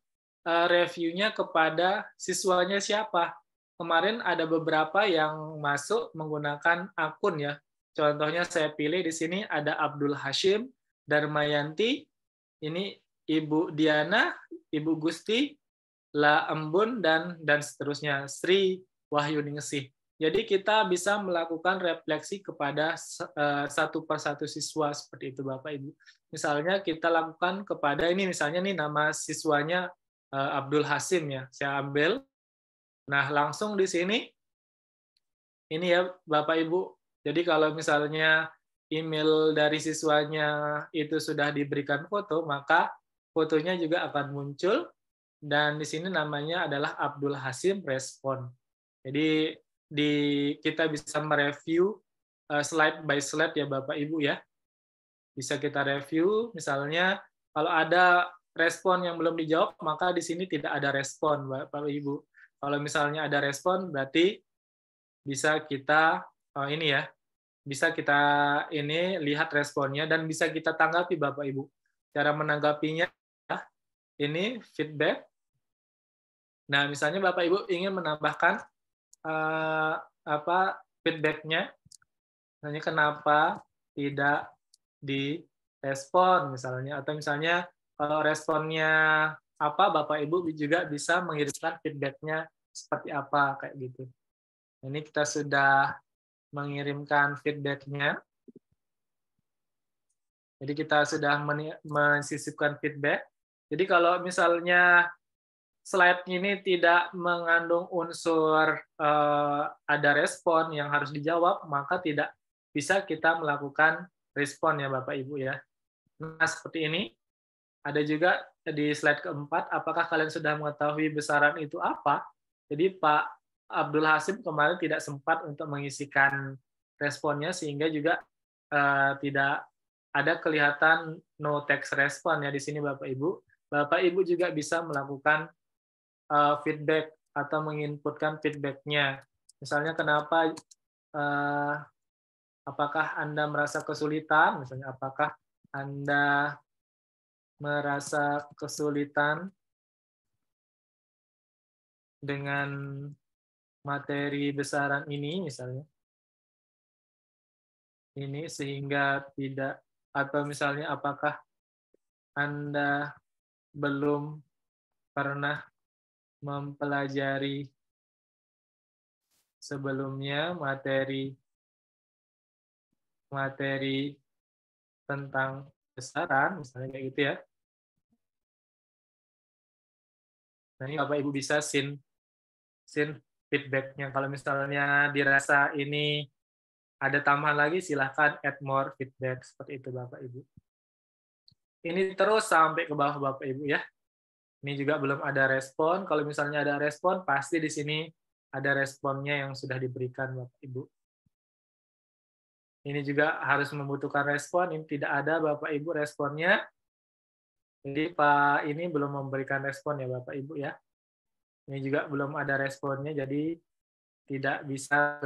reviewnya kepada siswanya siapa. Kemarin ada beberapa yang masuk menggunakan akun ya. Contohnya saya pilih di sini ada Abdul Hashim, Darmayanti, ini Ibu Diana, Ibu Gusti, La Embun, dan seterusnya, Sri Wahyuningsih. Jadi kita bisa melakukan refleksi kepada satu persatu siswa seperti itu Bapak Ibu. Misalnya kita lakukan kepada ini, misalnya nih nama siswanya Abdul Hasim ya, saya ambil. Nah, langsung di sini, ini ya Bapak Ibu, jadi kalau misalnya email dari siswanya itu sudah diberikan foto, maka fotonya juga akan muncul, dan di sini namanya adalah Abdul Hasim Respon. Jadi kita bisa mereview slide by slide ya Bapak Ibu ya. Bisa kita review, misalnya kalau ada respon yang belum dijawab, maka di sini tidak ada respon Bapak Ibu. Kalau misalnya ada respon, berarti bisa kita ini ya, bisa kita ini lihat responnya dan bisa kita tanggapi Bapak Ibu. Cara menanggapinya ini feedback. Nah, misalnya Bapak Ibu ingin menambahkan feedback-nya, misalnya kenapa tidak direspon misalnya, atau misalnya kalau responnya apa, Bapak Ibu juga bisa mengirimkan feedback-nya seperti apa kayak gitu. Ini kita sudah mengirimkan feedback-nya. Jadi kita sudah mensisipkan feedback. Jadi kalau misalnya slide ini tidak mengandung unsur ada respon yang harus dijawab, maka tidak bisa kita melakukan respon ya Bapak Ibu ya. Nah, seperti ini. Ada juga di slide keempat, apakah kalian sudah mengetahui besaran itu apa? Jadi Pak Abdul Hasim kemarin tidak sempat untuk mengisikan responnya, sehingga juga tidak ada kelihatan no text respon ya di sini Bapak Ibu. Bapak Ibu juga bisa melakukan feedback atau menginputkan feedback-nya. Misalnya kenapa, apakah Anda merasa kesulitan, misalnya apakah Anda merasa kesulitan dengan materi besaran ini, misalnya. Ini sehingga tidak, atau misalnya apakah Anda belum pernah mempelajari sebelumnya materi tentang besaran, misalnya kayak gitu ya. Nah, ini Bapak Ibu bisa sin feedback-nya. Kalau misalnya dirasa ini ada tambahan lagi, silahkan add more feedback. Seperti itu Bapak Ibu. Ini terus sampai ke bawah Bapak Ibu ya. Ini juga belum ada respon. Kalau misalnya ada respon, pasti di sini ada responnya yang sudah diberikan Bapak Ibu. Ini juga harus membutuhkan respon. Ini tidak ada Bapak Ibu responnya. Jadi Pak ini belum memberikan respon ya Bapak Ibu ya. Ini juga belum ada responnya, jadi tidak bisa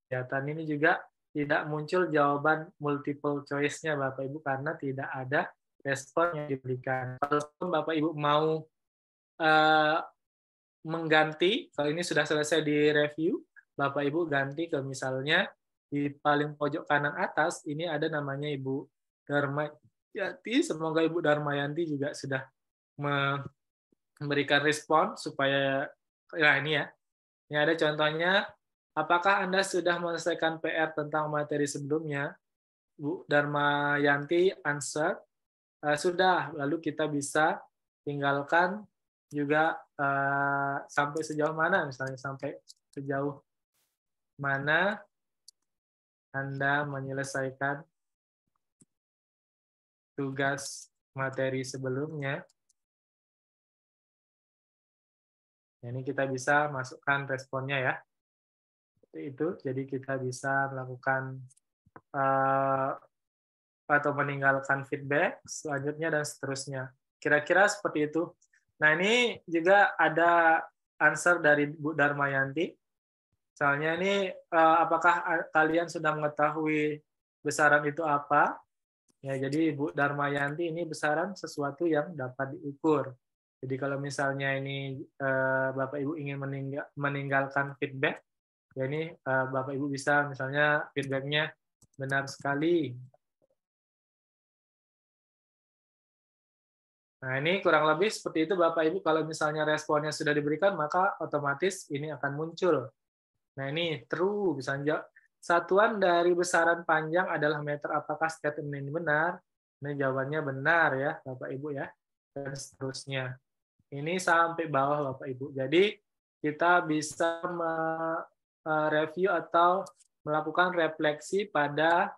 kelihatan. Ini juga tidak muncul jawaban multiple choice-nya Bapak Ibu karena tidak ada respon yang diberikan. Kalau Bapak Ibu mau mengganti, kalau ini sudah selesai di review, Bapak Ibu ganti ke misalnya di paling pojok kanan atas, ini ada namanya Ibu Darmayanti. Semoga Ibu Darmayanti juga sudah memberikan respon supaya, nah ini ya, ini ada contohnya, apakah Anda sudah menyelesaikan PR tentang materi sebelumnya? Bu Darmayanti answer, sudah, lalu kita bisa tinggalkan juga sampai sejauh mana, misalnya sampai sejauh mana Anda menyelesaikan tugas materi sebelumnya. Ini kita bisa masukkan responnya ya. Seperti itu, jadi kita bisa melakukan atau meninggalkan feedback selanjutnya dan seterusnya. Kira-kira seperti itu. Nah, ini juga ada answer dari Bu Darmayanti. Soalnya ini apakah kalian sudah mengetahui besaran itu apa? Ya, jadi Bu Darmayanti ini besaran sesuatu yang dapat diukur. Jadi kalau misalnya ini Bapak Ibu ingin meninggalkan feedback, ya ini Bapak Ibu bisa misalnya feedbacknya benar sekali. Nah, ini kurang lebih seperti itu Bapak Ibu. Kalau misalnya responnya sudah diberikan, maka otomatis ini akan muncul. Nah, ini true. Misalnya, satuan dari besaran panjang adalah meter. Apakah statement ini benar? Ini jawabannya benar ya, Bapak Ibu ya. Dan seterusnya. Ini sampai bawah Bapak Ibu. Jadi, kita bisa mereview atau melakukan refleksi pada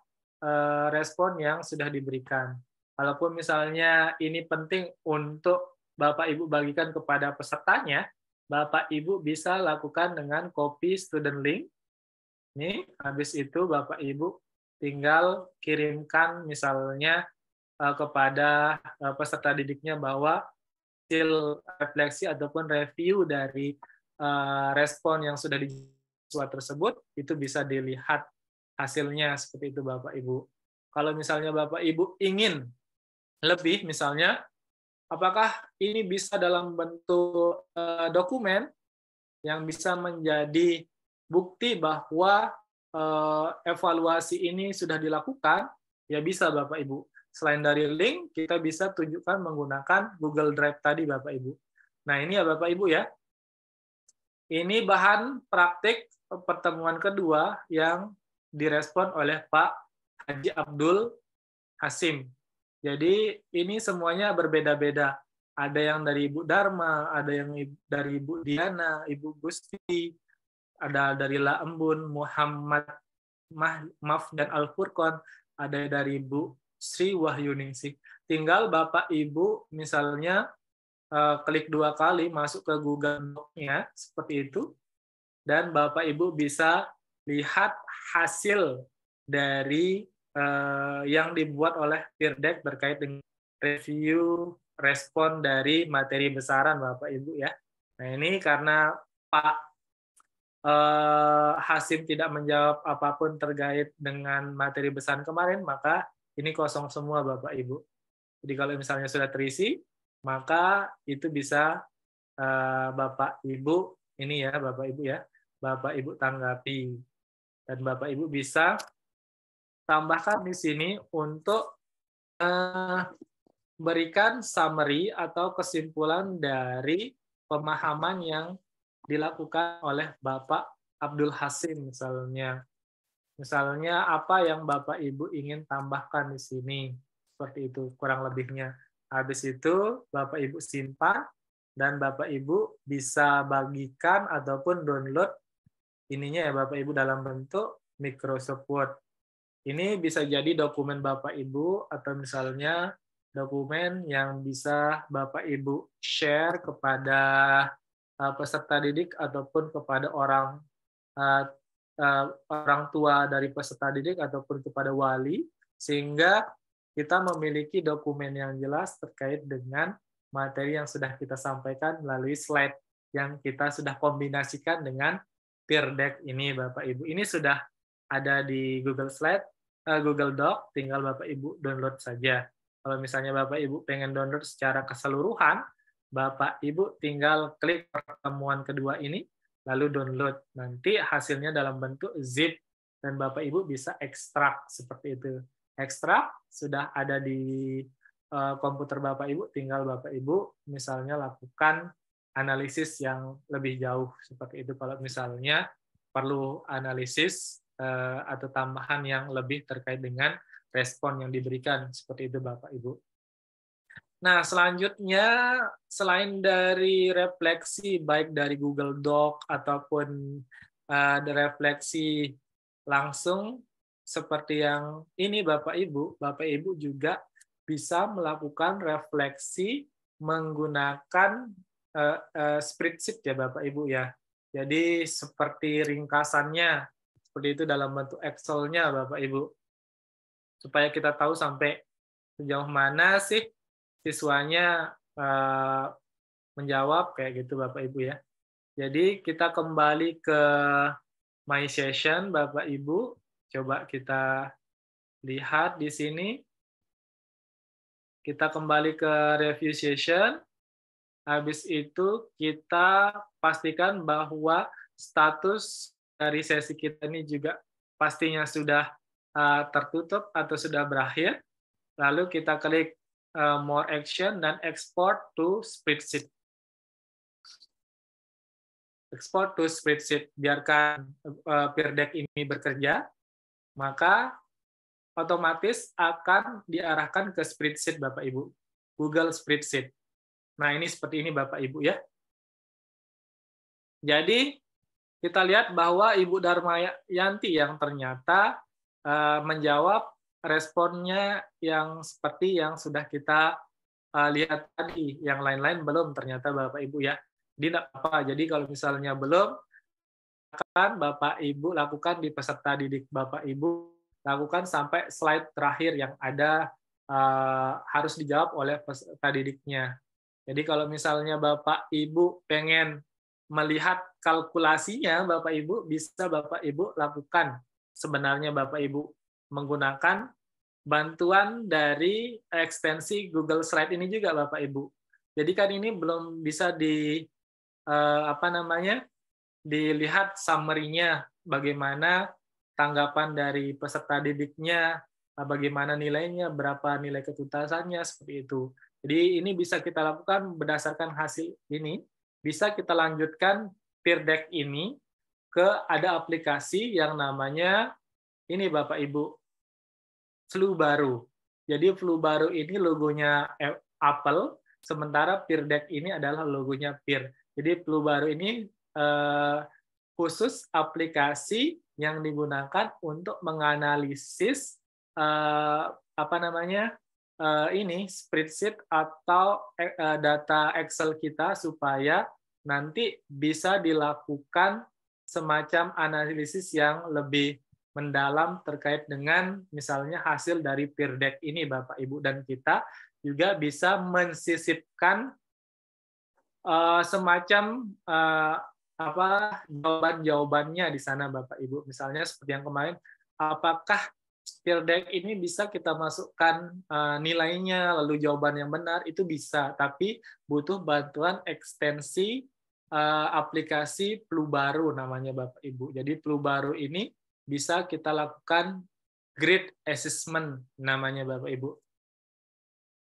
respon yang sudah diberikan. Walaupun misalnya ini penting untuk Bapak Ibu bagikan kepada pesertanya, Bapak Ibu bisa lakukan dengan copy student link. Nih, habis itu Bapak Ibu tinggal kirimkan misalnya kepada peserta didiknya bahwa hasil refleksi ataupun review dari respon yang sudah dibuat tersebut itu bisa dilihat hasilnya seperti itu Bapak Ibu. Kalau misalnya Bapak Ibu ingin lebih misalnya, apakah ini bisa dalam bentuk dokumen yang bisa menjadi bukti bahwa evaluasi ini sudah dilakukan? Ya bisa Bapak Ibu. Selain dari link, kita bisa tunjukkan menggunakan Google Drive tadi Bapak Ibu. Nah ini ya Bapak Ibu ya. Ini bahan praktik pertemuan kedua yang direspon oleh Pak Haji Abdul Hasim. Jadi ini semuanya berbeda-beda. Ada yang dari Ibu Dharma, ada yang dari Ibu Diana, Ibu Gusti, ada dari La Embun, Muhammad Mafdan Al-Furqon, ada dari Ibu Sri Wahyuningsih. Tinggal Bapak Ibu misalnya klik 2 kali masuk ke Google Docs-nya seperti itu, dan Bapak Ibu bisa lihat hasil dari yang dibuat oleh Peerdeck terkait dengan review respon dari materi besaran Bapak Ibu ya. Nah ini karena Pak Hasim tidak menjawab apapun terkait dengan materi besaran kemarin, maka ini kosong semua Bapak Ibu. Jadi kalau misalnya sudah terisi, maka itu bisa Bapak Ibu ini ya Bapak Ibu ya, Bapak Ibu tanggapi, dan Bapak Ibu bisa tambahkan di sini untuk berikan summary atau kesimpulan dari pemahaman yang dilakukan oleh Bapak Abdul Hasim misalnya. Misalnya apa yang Bapak Ibu ingin tambahkan di sini. Seperti itu kurang lebihnya. Habis itu Bapak Ibu simpan dan Bapak Ibu bisa bagikan ataupun download ininya ya Bapak Ibu dalam bentuk Microsoft Word. Ini bisa jadi dokumen Bapak Ibu atau misalnya dokumen yang bisa Bapak Ibu share kepada peserta didik ataupun kepada orang tua dari peserta didik ataupun kepada wali, sehingga kita memiliki dokumen yang jelas terkait dengan materi yang sudah kita sampaikan melalui slide yang kita sudah kombinasikan dengan Peerdeck ini Bapak Ibu. Ini sudah ada di Google Doc, tinggal Bapak Ibu download saja. Kalau misalnya Bapak Ibu pengen download secara keseluruhan, Bapak Ibu tinggal klik pertemuan kedua ini, lalu download. Nanti hasilnya dalam bentuk zip, dan Bapak Ibu bisa ekstrak seperti itu. Ekstrak sudah ada di komputer Bapak Ibu, tinggal Bapak Ibu misalnya lakukan analisis yang lebih jauh seperti itu. Kalau misalnya perlu analisis atau tambahan yang lebih terkait dengan respon yang diberikan seperti itu Bapak Ibu. Nah, selanjutnya selain dari refleksi baik dari Google Doc ataupun refleksi langsung seperti yang ini Bapak Ibu juga bisa melakukan refleksi menggunakan spreadsheet ya Bapak Ibu ya. Jadi seperti ringkasannya seperti itu dalam bentuk Excel-nya Bapak Ibu. Supaya kita tahu sampai sejauh mana sih siswanya menjawab kayak gitu Bapak Ibu ya. Jadi kita kembali ke My Session Bapak Ibu. Coba kita lihat di sini. Kita kembali ke review session. Habis itu kita pastikan bahwa status dari sesi kita ini juga pastinya sudah tertutup atau sudah berakhir. Lalu kita klik More Action dan Export to Spreadsheet. Export to Spreadsheet. Biarkan Peer Deck ini bekerja, maka otomatis akan diarahkan ke spreadsheet Bapak Ibu. Google Spreadsheet. Nah, ini seperti ini Bapak Ibu ya. Jadi, kita lihat bahwa Ibu Darmayanti yang ternyata menjawab responnya yang seperti yang sudah kita lihat tadi. Yang lain-lain belum ternyata Bapak Ibu ya. Jadi tidak apa. Jadi kalau misalnya belum, akan Bapak Ibu lakukan di peserta didik Bapak Ibu, lakukan sampai slide terakhir yang ada harus dijawab oleh peserta didiknya. Jadi kalau misalnya Bapak Ibu pengen melihat kalkulasinya, Bapak Ibu bisa Bapak Ibu lakukan sebenarnya Bapak Ibu menggunakan bantuan dari ekstensi Google Slide ini juga Bapak Ibu. Jadi kan ini belum bisa dilihat summary-nya, bagaimana tanggapan dari peserta didiknya, bagaimana nilainya, berapa nilai ketuntasannya, seperti itu. Jadi ini bisa kita lakukan berdasarkan hasil ini, bisa kita lanjutkan Peer Deck ini ke ada aplikasi yang namanya ini Bapak Ibu, Flubaru. Jadi Flubaru ini logonya Apple, sementara Peer Deck ini adalah logonya Peer. Jadi Flubaru ini khusus aplikasi yang digunakan untuk menganalisis ini spreadsheet atau data Excel kita supaya nanti bisa dilakukan semacam analisis yang lebih mendalam terkait dengan misalnya hasil dari Peer Deck ini Bapak Ibu, dan kita juga bisa mensisipkan semacam jawaban-jawabannya di sana Bapak Ibu. Misalnya seperti yang kemarin, apakah Peer Deck ini bisa kita masukkan nilainya lalu jawaban yang benar, itu bisa, tapi butuh bantuan ekstensi aplikasi Flubaru namanya Bapak Ibu. Jadi Flubaru ini bisa kita lakukan grid assessment namanya Bapak Ibu.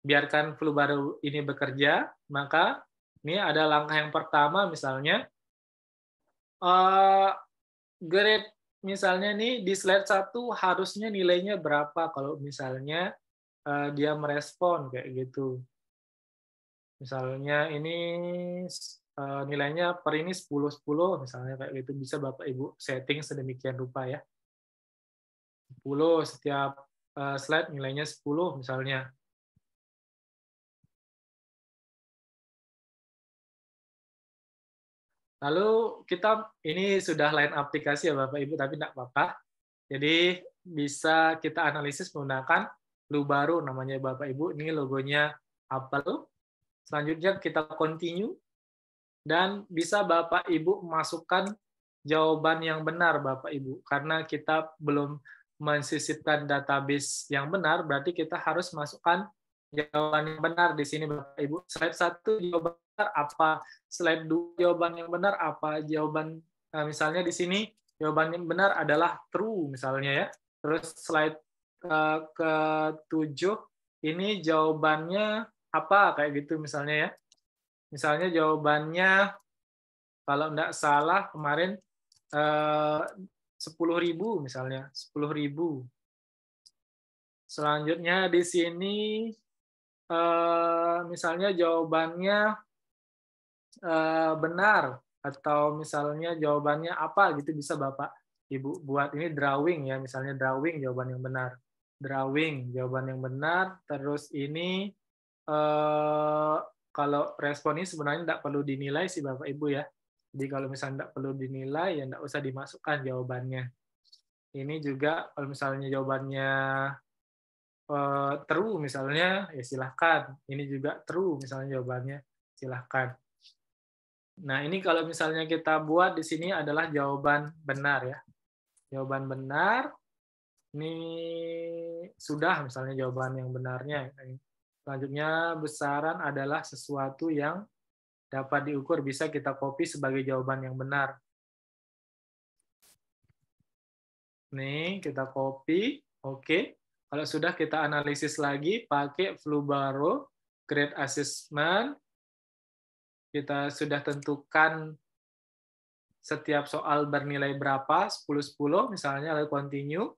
Biarkan Flubaru ini bekerja, maka ini ada langkah yang pertama misalnya grade misalnya nih di slide 1 harusnya nilainya berapa kalau misalnya dia merespon kayak gitu. Misalnya ini nilainya per ini 10-10 misalnya kayak gitu, bisa Bapak Ibu setting sedemikian rupa ya. 10 setiap slide nilainya 10 misalnya. Lalu kita ini sudah lain aplikasi ya Bapak Ibu, tapi tidak apa-apa. Jadi bisa kita analisis menggunakan Flubaru namanya Bapak Ibu. Ini logonya Apple. Selanjutnya kita continue dan bisa Bapak Ibu masukkan jawaban yang benar Bapak Ibu. Karena kita belum mensisipkan database yang benar, berarti kita harus masukkan jawaban yang benar di sini Bapak Ibu. Slide 1 jawaban benar apa? Slide 2 jawaban yang benar apa? Jawaban misalnya di sini jawaban yang benar adalah true misalnya ya. Terus slide ke-7 ini jawabannya apa kayak gitu misalnya ya. Misalnya jawabannya kalau enggak salah kemarin 10.000 misalnya, 10.000. Selanjutnya di sini misalnya jawabannya benar, atau misalnya jawabannya apa gitu, bisa Bapak Ibu buat. Ini drawing ya, misalnya drawing jawaban yang benar. Drawing jawaban yang benar, terus ini kalau respon ini sebenarnya tidak perlu dinilai sih Bapak Ibu ya. Jadi kalau misalnya tidak perlu dinilai, ya tidak usah dimasukkan jawabannya. Ini juga kalau misalnya jawabannya true misalnya, ya silahkan. Ini juga true misalnya jawabannya, silahkan. Nah, ini kalau misalnya kita buat di sini adalah jawaban benar ya. Jawaban benar, ini sudah misalnya jawaban yang benarnya. Selanjutnya, besaran adalah sesuatu yang dapat diukur, bisa kita copy sebagai jawaban yang benar. Nih, kita copy. Oke. Kalau sudah, kita analisis lagi pakai Flubarrow, Grade Assessment. Kita sudah tentukan setiap soal bernilai berapa, 10-10 misalnya, lalu continue.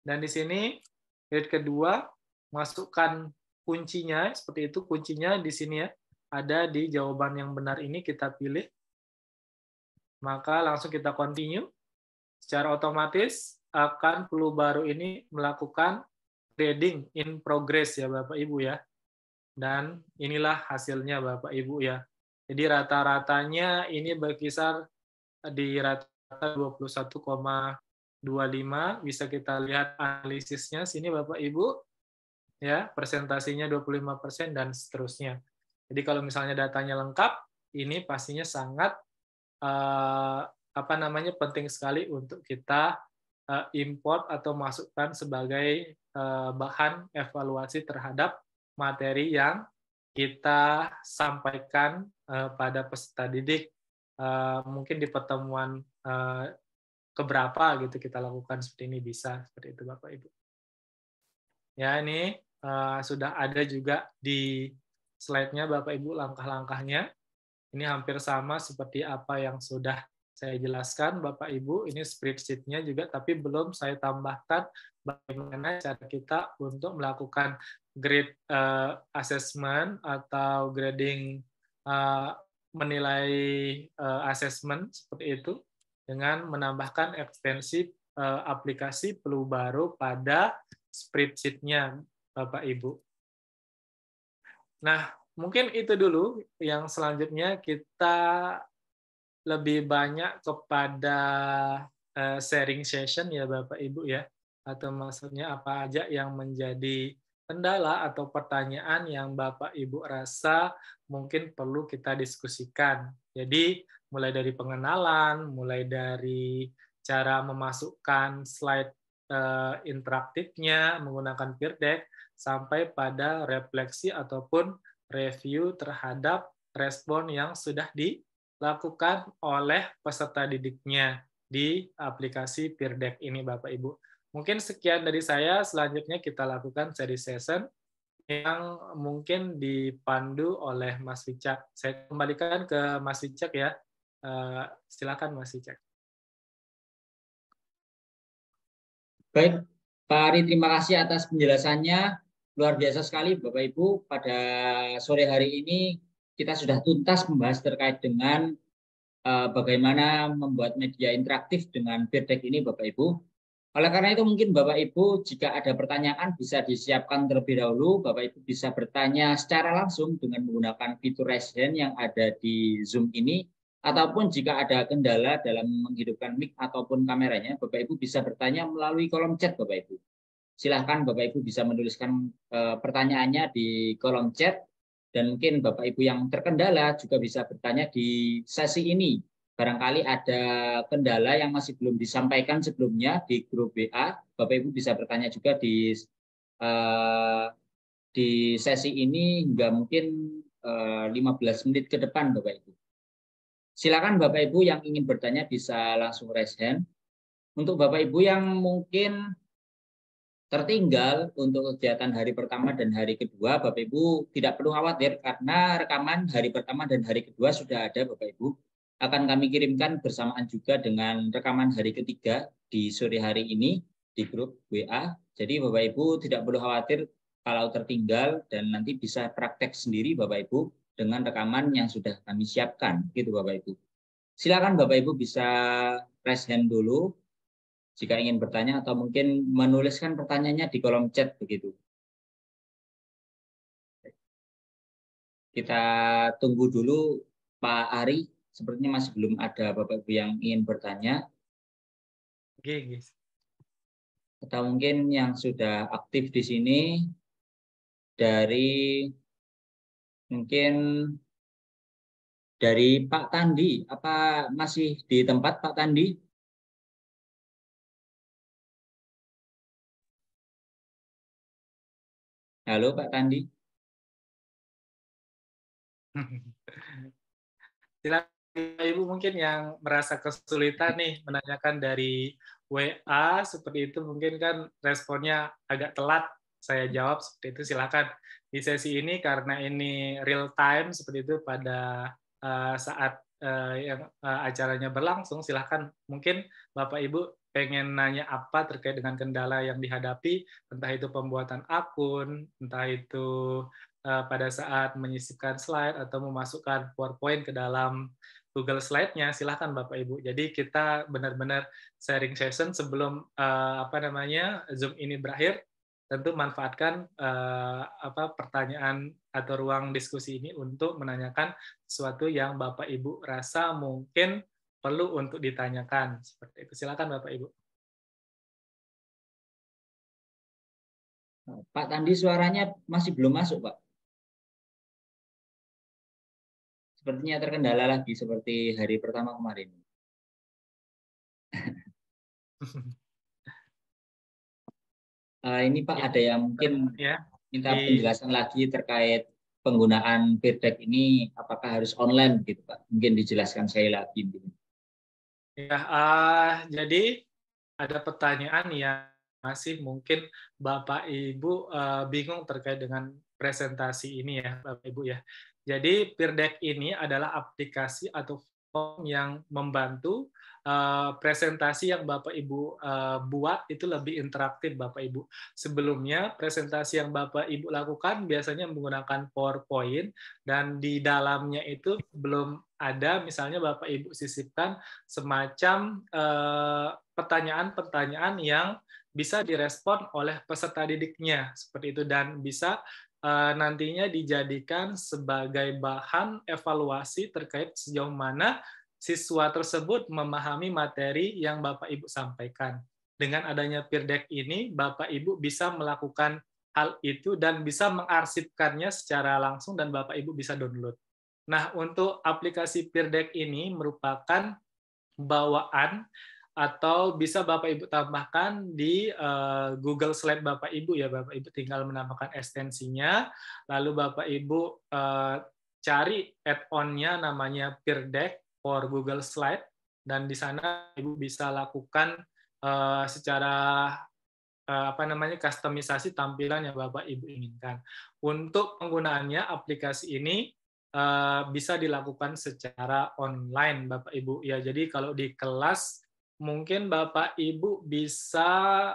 Dan di sini, grade kedua, masukkan kuncinya, seperti itu, kuncinya di sini ya, ada di jawaban yang benar ini, kita pilih. Maka langsung kita continue. Secara otomatis akan Flubarrow ini melakukan grading in progress ya Bapak Ibu ya. Dan inilah hasilnya Bapak Ibu ya. Jadi rata-ratanya ini berkisar di rata 21,25, bisa kita lihat analisisnya sini Bapak Ibu ya, presentasinya 25% dan seterusnya. Jadi kalau misalnya datanya lengkap, ini pastinya sangat penting sekali untuk kita import atau masukkan sebagai bahan evaluasi terhadap materi yang kita sampaikan pada peserta didik. Mungkin di pertemuan keberapa gitu kita lakukan seperti ini, bisa seperti itu Bapak Ibu. Ya, ini sudah ada juga di slide-nya Bapak Ibu langkah-langkahnya. Ini hampir sama seperti apa yang sudah saya jelaskan Bapak Ibu. Ini spreadsheet-nya juga, tapi belum saya tambahkan bagaimana cara kita untuk melakukan grade assessment atau grading menilai assessment seperti itu, dengan menambahkan ekstensi aplikasi Flubarrow pada spreadsheet-nya Bapak Ibu. Nah, mungkin itu dulu. Yang selanjutnya kita lebih banyak kepada sharing session ya Bapak Ibu ya. Atau maksudnya apa aja yang menjadi kendala atau pertanyaan yang Bapak Ibu rasa mungkin perlu kita diskusikan. Jadi mulai dari pengenalan, mulai dari cara memasukkan slide interaktifnya menggunakan Peer Deck, sampai pada refleksi ataupun review terhadap respon yang sudah dilakukan oleh peserta didiknya di aplikasi Peer Deck ini Bapak Ibu. Mungkin sekian dari saya, selanjutnya kita lakukan seri session yang mungkin dipandu oleh Mas Wicak. Saya kembalikan ke Mas Wicak ya. Silakan Mas Wicak. Baik, Pak Ari, terima kasih atas penjelasannya. Luar biasa sekali Bapak Ibu. Pada sore hari ini kita sudah tuntas membahas terkait dengan bagaimana membuat media interaktif dengan Peer Deck ini Bapak Ibu. Oleh karena itu mungkin Bapak Ibu jika ada pertanyaan bisa disiapkan terlebih dahulu. Bapak Ibu bisa bertanya secara langsung dengan menggunakan fitur raise hand yang ada di Zoom ini. Ataupun jika ada kendala dalam menghidupkan mic ataupun kameranya, Bapak Ibu bisa bertanya melalui kolom chat Bapak Ibu. Silahkan Bapak Ibu bisa menuliskan pertanyaannya di kolom chat. Dan mungkin Bapak Ibu yang terkendala juga bisa bertanya di sesi ini. Barangkali ada kendala yang masih belum disampaikan sebelumnya di grup WA, Bapak Ibu bisa bertanya juga di sesi ini hingga mungkin 15 menit ke depan Bapak Ibu. Silakan Bapak Ibu yang ingin bertanya bisa langsung raise hand. Untuk Bapak Ibu yang mungkin tertinggal untuk kegiatan hari pertama dan hari kedua, Bapak Ibu tidak perlu khawatir karena rekaman hari pertama dan hari kedua sudah ada Bapak Ibu. Akan kami kirimkan bersamaan juga dengan rekaman hari ketiga di sore hari ini di grup WA. Jadi Bapak Ibu tidak perlu khawatir kalau tertinggal, dan nanti bisa praktek sendiri Bapak Ibu dengan rekaman yang sudah kami siapkan, gitu Bapak Ibu. Silakan Bapak Ibu bisa raise hand dulu jika ingin bertanya atau mungkin menuliskan pertanyaannya di kolom chat begitu. Kita tunggu dulu Pak Ari, sepertinya masih belum ada Bapak Ibu yang ingin bertanya. Oke, guys. Atau mungkin yang sudah aktif di sini dari mungkin dari Pak Tandi, apa masih di tempat Pak Tandi? Halo Pak Tandi. Silakan Ibu mungkin yang merasa kesulitan nih menanyakan dari WA seperti itu, mungkin kan responnya agak telat saya jawab seperti itu, silakan di sesi ini karena ini real time seperti itu pada saat yang acaranya berlangsung, silakan mungkin Bapak Ibu pengen nanya apa terkait dengan kendala yang dihadapi, entah itu pembuatan akun, entah itu pada saat menyisipkan slide atau memasukkan PowerPoint ke dalam Google Slide-nya, silahkan Bapak Ibu. Jadi kita benar-benar sharing session sebelum Zoom ini berakhir. Tentu manfaatkan pertanyaan atau ruang diskusi ini untuk menanyakan sesuatu yang Bapak Ibu rasa mungkin perlu untuk ditanyakan. Seperti itu. Silakan Bapak Ibu. Pak Tandi suaranya masih belum masuk, Pak. Sepertinya terkendala lagi seperti hari pertama kemarin. Ini Pak, ada yang mungkin minta penjelasan lagi terkait penggunaan Peer Deck ini, apakah harus online gitu Pak? Mungkin dijelaskan saya lagi. Ya, jadi ada pertanyaan yang masih mungkin Bapak Ibu bingung terkait dengan presentasi ini ya, Bapak Ibu ya. Jadi Peer Deck ini adalah aplikasi atau form yang membantu presentasi yang Bapak Ibu buat itu lebih interaktif Bapak Ibu. Sebelumnya presentasi yang Bapak Ibu lakukan biasanya menggunakan PowerPoint dan di dalamnya itu belum ada misalnya Bapak Ibu sisipkan semacam pertanyaan-pertanyaan yang bisa direspon oleh peserta didiknya seperti itu dan bisa nantinya dijadikan sebagai bahan evaluasi terkait sejauh mana siswa tersebut memahami materi yang Bapak Ibu sampaikan. Dengan adanya Peer Deck ini, Bapak Ibu bisa melakukan hal itu dan bisa mengarsipkannya secara langsung dan Bapak Ibu bisa download. Nah, untuk aplikasi Peer Deck ini merupakan bawaan atau bisa Bapak Ibu tambahkan di Google Slide Bapak Ibu ya. Bapak Ibu tinggal menambahkan ekstensinya, lalu Bapak Ibu cari add-on-nya namanya Peer Deck for Google Slide dan di sana Ibu bisa lakukan secara kustomisasi tampilan yang Bapak Ibu inginkan. Untuk penggunaannya aplikasi ini bisa dilakukan secara online Bapak Ibu ya. Jadi kalau di kelas mungkin Bapak Ibu bisa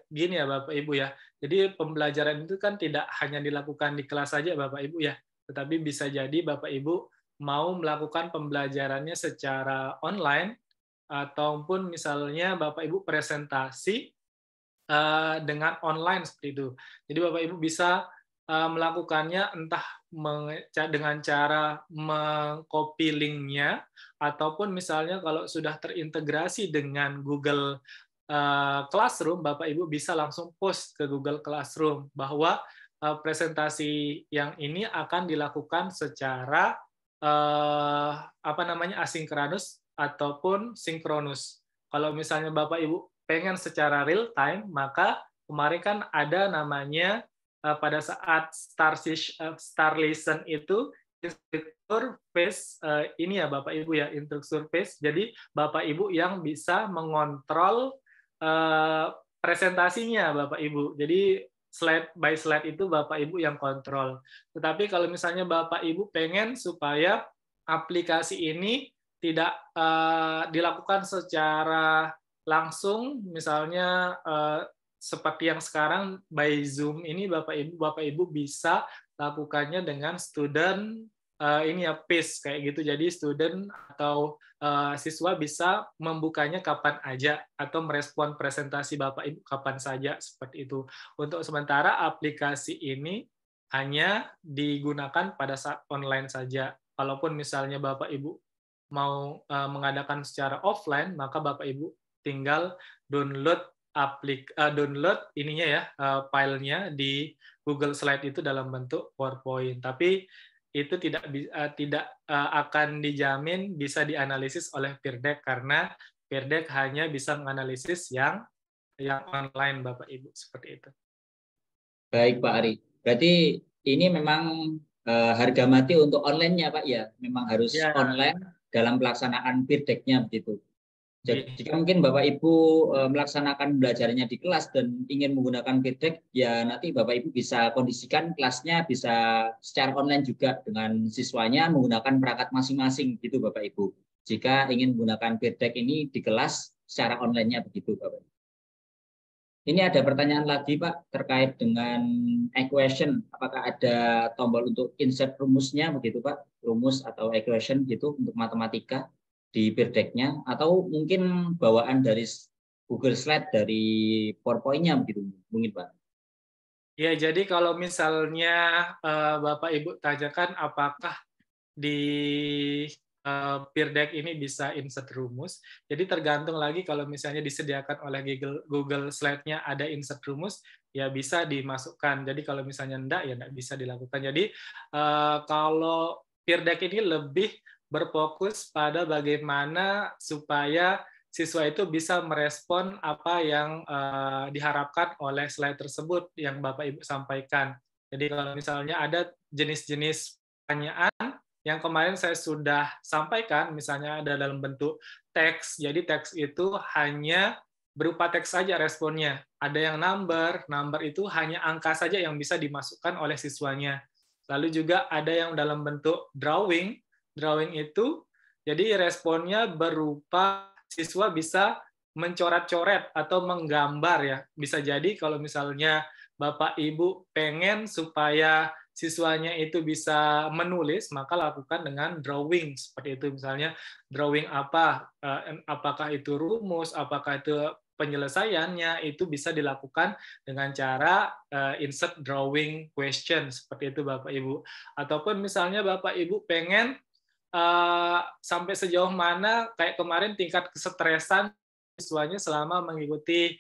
gini ya Bapak Ibu ya. Jadi pembelajaran itu kan tidak hanya dilakukan di kelas saja Bapak Ibu ya, tetapi bisa jadi Bapak Ibu mau melakukan pembelajarannya secara online ataupun misalnya Bapak Ibu presentasi dengan online seperti itu. Jadi Bapak Ibu bisa melakukannya entah dengan cara mengcopy link-nya ataupun misalnya kalau sudah terintegrasi dengan Google Classroom, Bapak Ibu bisa langsung post ke Google Classroom bahwa presentasi yang ini akan dilakukan secara asinkronus ataupun sinkronus. Kalau misalnya Bapak Ibu pengen secara real time, maka kemarin kan ada namanya pada saat start listen itu instruktur face ini ya Bapak Ibu ya, instruktur face. Jadi Bapak Ibu yang bisa mengontrol presentasinya Bapak Ibu. Jadi slide by slide itu Bapak Ibu yang kontrol. Tetapi kalau misalnya Bapak Ibu pengen supaya aplikasi ini tidak dilakukan secara langsung, misalnya seperti yang sekarang by Zoom ini Bapak Ibu bisa lakukannya dengan student ini ya pace kayak gitu. Jadi student atau siswa bisa membukanya kapan aja atau merespon presentasi Bapak Ibu kapan saja seperti itu. Untuk sementara aplikasi ini hanya digunakan pada saat online saja. Kalaupun misalnya Bapak Ibu mau mengadakan secara offline, maka Bapak Ibu tinggal download download ininya ya filenya di Google Slide itu dalam bentuk PowerPoint. Tapi itu tidak akan dijamin bisa dianalisis oleh Peer Deck karena Peer Deck hanya bisa menganalisis yang online Bapak Ibu seperti itu. Baik Pak Ari. Berarti ini memang harga mati untuk online-nya Pak ya. Memang harus Ya. online dalam pelaksanaan Peer Deck-nya begitu. Jika mungkin Bapak Ibu melaksanakan belajarnya di kelas dan ingin menggunakan Peer Deck, ya nanti Bapak Ibu bisa kondisikan kelasnya bisa secara online juga dengan siswanya menggunakan perangkat masing-masing gitu Bapak Ibu. Jika ingin menggunakan Peer Deck ini di kelas secara online-nya begitu Bapak Ibu. Ini ada pertanyaan lagi Pak terkait dengan equation. Apakah ada tombol untuk insert rumusnya begitu Pak? Rumus atau equation gitu untuk matematika di Peer Deck-nya, atau mungkin bawaan dari Google Slide dari PowerPoint-nya begitu mungkin Pak. Ya, jadi kalau misalnya Bapak Ibu tanyakan apakah di Peer Deck ini bisa insert rumus, jadi tergantung lagi kalau misalnya disediakan oleh Google Slide-nya ada insert rumus, ya bisa dimasukkan. Jadi kalau misalnya enggak, ya enggak bisa dilakukan. Jadi kalau Peer Deck ini lebih berfokus pada bagaimana supaya siswa itu bisa merespon apa yang diharapkan oleh slide tersebut yang Bapak Ibu sampaikan. Jadi kalau misalnya ada jenis-jenis pertanyaan yang kemarin saya sudah sampaikan, misalnya ada dalam bentuk teks, jadi teks itu hanya berupa teks saja responnya. Ada yang number itu hanya angka saja yang bisa dimasukkan oleh siswanya. Lalu juga ada yang dalam bentuk drawing itu jadi responnya berupa siswa bisa mencoret-coret atau menggambar ya. Bisa jadi kalau misalnya Bapak Ibu pengen supaya siswanya itu bisa menulis, maka lakukan dengan drawing seperti itu. Misalnya drawing apa, apakah itu rumus, apakah itu penyelesaiannya, itu bisa dilakukan dengan cara insert drawing question seperti itu Bapak Ibu. Ataupun misalnya Bapak Ibu pengen sampai sejauh mana kayak kemarin tingkat kesetresan siswanya selama mengikuti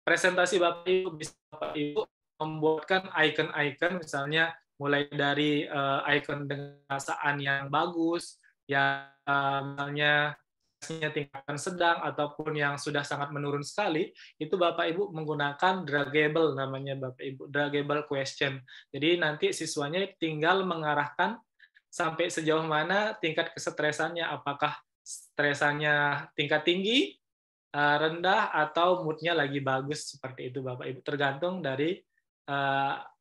presentasi Bapak Ibu, bisa Bapak Ibu membuatkan icon-icon, misalnya mulai dari icon dengan perasaan yang bagus, yang misalnya tingkatan sedang ataupun yang sudah sangat menurun sekali, itu Bapak Ibu menggunakan draggable namanya Bapak Ibu, draggable question. Jadi nanti siswanya tinggal mengarahkan sampai sejauh mana tingkat kesetresannya, apakah stresannya tingkat tinggi, rendah, atau mood-nya lagi bagus, seperti itu Bapak Ibu. Tergantung dari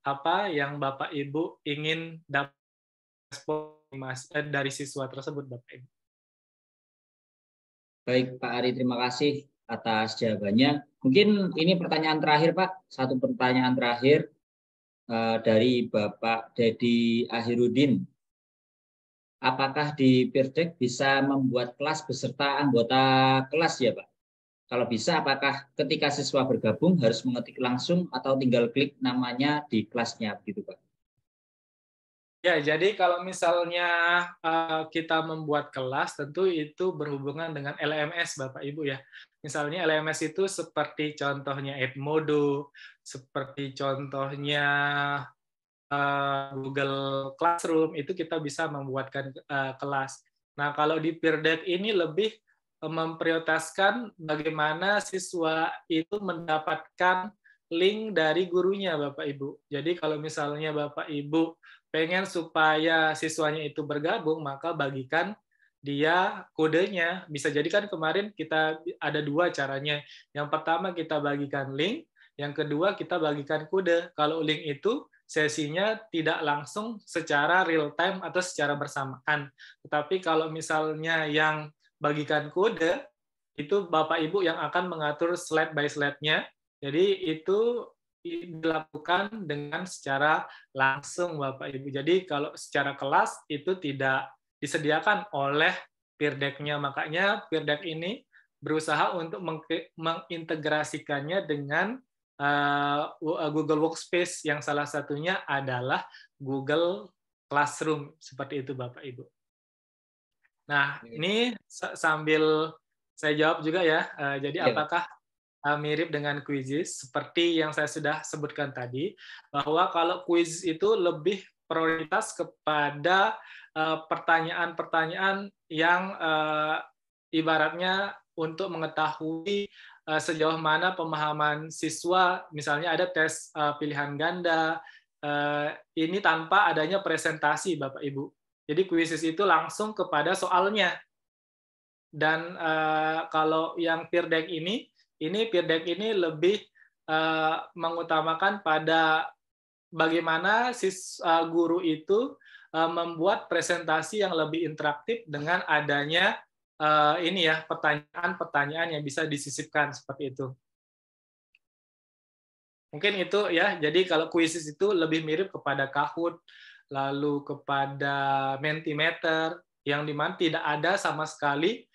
apa yang Bapak Ibu ingin dapat dari siswa tersebut Bapak Ibu. Baik Pak Ari, terima kasih atas jawabannya. Mungkin ini pertanyaan terakhir Pak, satu pertanyaan terakhir dari Bapak Dedi Ahirudin. Apakah di Peer Deck bisa membuat kelas beserta anggota kelas ya Pak? Kalau bisa, apakah ketika siswa bergabung harus mengetik langsung atau tinggal klik namanya di kelasnya begitu Pak? Ya, jadi kalau misalnya kita membuat kelas, tentu itu berhubungan dengan LMS Bapak Ibu ya. Misalnya LMS itu seperti contohnya Edmodo, seperti contohnya Google Classroom, itu kita bisa membuatkan kelas. Nah, kalau di Peer Deck ini lebih memprioritaskan bagaimana siswa itu mendapatkan link dari gurunya, Bapak Ibu. Jadi kalau misalnya Bapak Ibu pengen supaya siswanya itu bergabung, maka bagikan dia kodenya. Bisa jadi kan kemarin kita ada dua caranya. Yang pertama kita bagikan link, yang kedua kita bagikan kode. Kalau link itu sesinya tidak langsung secara real time atau secara bersamaan. Tetapi kalau misalnya yang bagikan kode, itu Bapak Ibu yang akan mengatur slide by slide-nya. Jadi itu dilakukan dengan secara langsung Bapak Ibu. Jadi kalau secara kelas itu tidak disediakan oleh peer deck-nya. Makanya peer deck ini berusaha untuk mengintegrasikannya dengan Google Workspace yang salah satunya adalah Google Classroom. Seperti itu Bapak Ibu. Nah, ini sambil saya jawab juga ya. Jadi apakah mirip dengan quizzes? Seperti yang saya sudah sebutkan tadi, bahwa kalau quiz itu lebih prioritas kepada pertanyaan-pertanyaan yang ibaratnya untuk mengetahui sejauh mana pemahaman siswa, misalnya ada tes pilihan ganda, ini tanpa adanya presentasi, Bapak Ibu. Jadi quizzes itu langsung kepada soalnya. Dan kalau yang peer deck ini peer deck ini lebih mengutamakan pada bagaimana guru itu membuat presentasi yang lebih interaktif dengan adanya ini ya pertanyaan-pertanyaan yang bisa disisipkan seperti itu. Mungkin itu ya. Jadi kalau quizzes itu lebih mirip kepada Kahoot, lalu kepada Mentimeter, yang dimana tidak ada sama sekali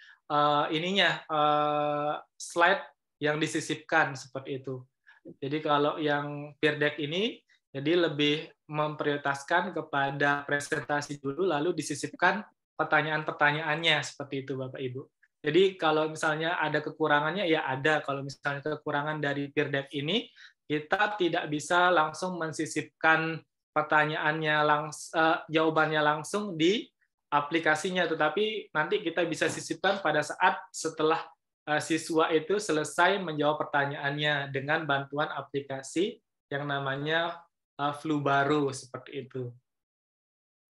slide yang disisipkan seperti itu. Jadi kalau yang peer deck ini jadi lebih memprioritaskan kepada presentasi dulu, lalu disisipkan pertanyaan-pertanyaannya seperti itu Bapak Ibu. Jadi kalau misalnya ada kekurangannya ya ada. Kalau misalnya kekurangan dari peer deck ini, kita tidak bisa langsung mensisipkan pertanyaannya jawabannya langsung di aplikasinya, tetapi nanti kita bisa sisipkan pada saat setelah siswa itu selesai menjawab pertanyaannya dengan bantuan aplikasi yang namanya Flubaru seperti itu.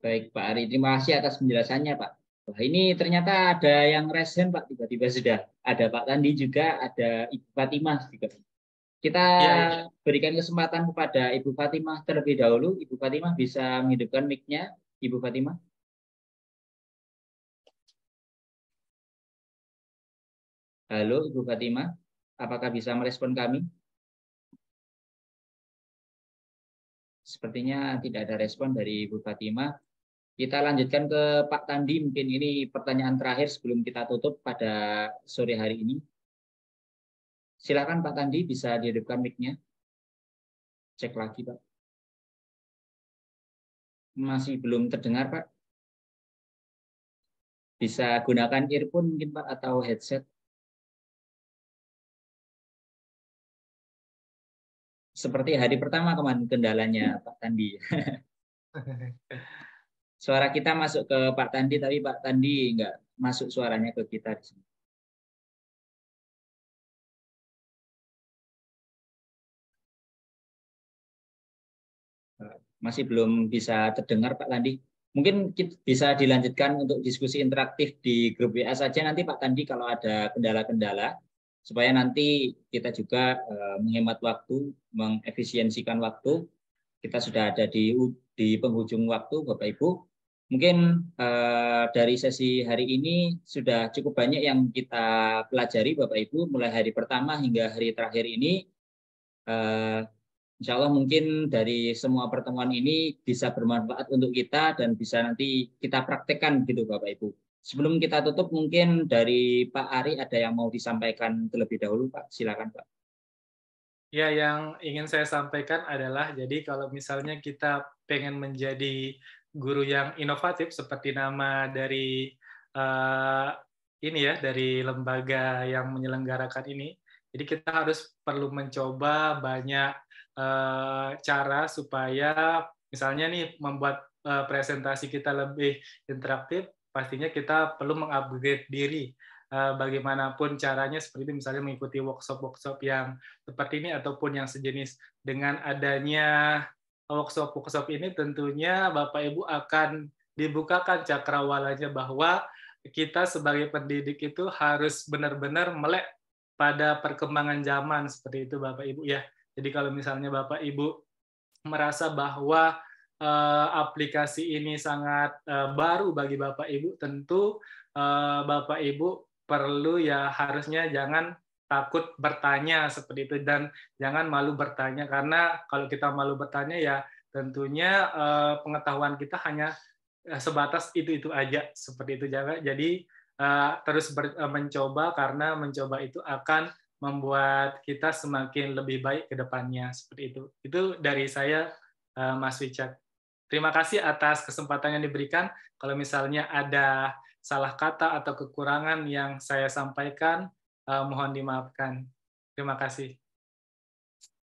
Baik Pak Ari, terima kasih atas penjelasannya Pak. Wah, ini ternyata ada yang resen Pak, tiba-tiba sudah ada Pak Tandi juga, ada Ibu Fatimah juga. Kita berikan kesempatan kepada Ibu Fatimah terlebih dahulu. Ibu Fatimah bisa menghidupkan mic-nya, Ibu Fatimah. Halo Ibu Fatimah, apakah bisa merespon kami? Sepertinya tidak ada respon dari Ibu Fatimah. Kita lanjutkan ke Pak Tandi, mungkin ini pertanyaan terakhir sebelum kita tutup pada sore hari ini. Silakan Pak Tandi, bisa dihidupkan mic-nya. Cek lagi Pak. Masih belum terdengar Pak. Bisa gunakan earphone mungkin Pak atau headset. Seperti hari pertama kemarin kendalanya Pak Tandi. Suara kita masuk ke Pak Tandi, tapi Pak Tandi nggak masuk suaranya ke kita di sini. Masih belum bisa terdengar Pak Tandi. Mungkin bisa dilanjutkan untuk diskusi interaktif di grup WA saja nanti Pak Tandi kalau ada kendala-kendala, supaya nanti kita juga menghemat waktu, mengefisiensikan waktu. Kita sudah ada di penghujung waktu Bapak Ibu. Mungkin dari sesi hari ini sudah cukup banyak yang kita pelajari Bapak Ibu, mulai hari pertama hingga hari terakhir ini. Insya Allah mungkin dari semua pertemuan ini bisa bermanfaat untuk kita dan bisa nanti kita praktekkan gitu Bapak Ibu. Sebelum kita tutup mungkin dari Pak Ari ada yang mau disampaikan terlebih dahulu Pak. Silakan Pak. Ya, yang ingin saya sampaikan adalah jadi kalau misalnya kita pengen menjadi guru yang inovatif seperti nama dari ini ya, dari lembaga yang menyelenggarakan ini. Jadi kita harus perlu mencoba banyak cara supaya misalnya nih membuat presentasi kita lebih interaktif, pastinya kita perlu mengupgrade diri. Bagaimanapun caranya, seperti misalnya mengikuti workshop-workshop yang seperti ini ataupun yang sejenis. Dengan adanya workshop-workshop ini tentunya Bapak Ibu akan dibukakan cakrawalanya bahwa kita sebagai pendidik itu harus benar-benar melek pada perkembangan zaman seperti itu Bapak Ibu ya. Jadi kalau misalnya Bapak Ibu merasa bahwa aplikasi ini sangat baru bagi Bapak Ibu, tentu Bapak Ibu perlu ya harusnya jangan takut bertanya seperti itu, dan jangan malu bertanya, karena kalau kita malu bertanya ya tentunya pengetahuan kita hanya sebatas itu aja, seperti itu. Jadi terus mencoba, karena mencoba itu akan membuat kita semakin lebih baik ke depannya, seperti itu. Itu dari saya, Mas Wicak. Terima kasih atas kesempatan yang diberikan. Kalau misalnya ada salah kata atau kekurangan yang saya sampaikan, mohon dimaafkan. Terima kasih.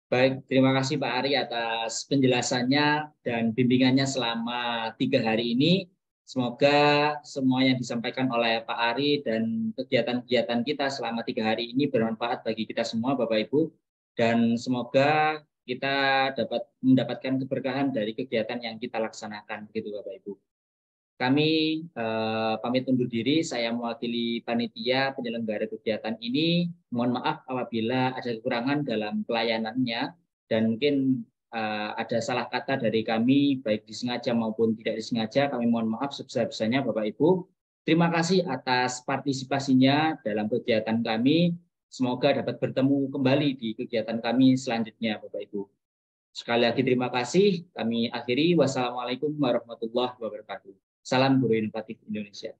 Baik, terima kasih Pak Ari atas penjelasannya dan bimbingannya selama 3 hari ini. Semoga semua yang disampaikan oleh Pak Ari dan kegiatan-kegiatan kita selama 3 hari ini bermanfaat bagi kita semua, Bapak Ibu. Dan semoga kita dapat mendapatkan keberkahan dari kegiatan yang kita laksanakan, begitu Bapak Ibu. Kami pamit undur diri, saya mewakili panitia penyelenggara kegiatan ini. Mohon maaf apabila ada kekurangan dalam pelayanannya dan mungkin ada salah kata dari kami, baik disengaja maupun tidak disengaja. Kami mohon maaf sebesar-besarnya Bapak Ibu. Terima kasih atas partisipasinya dalam kegiatan kami. Semoga dapat bertemu kembali di kegiatan kami selanjutnya Bapak Ibu. Sekali lagi terima kasih. Kami akhiri. Wassalamualaikum warahmatullahi wabarakatuh. Salam Guru Inovatif Indonesia.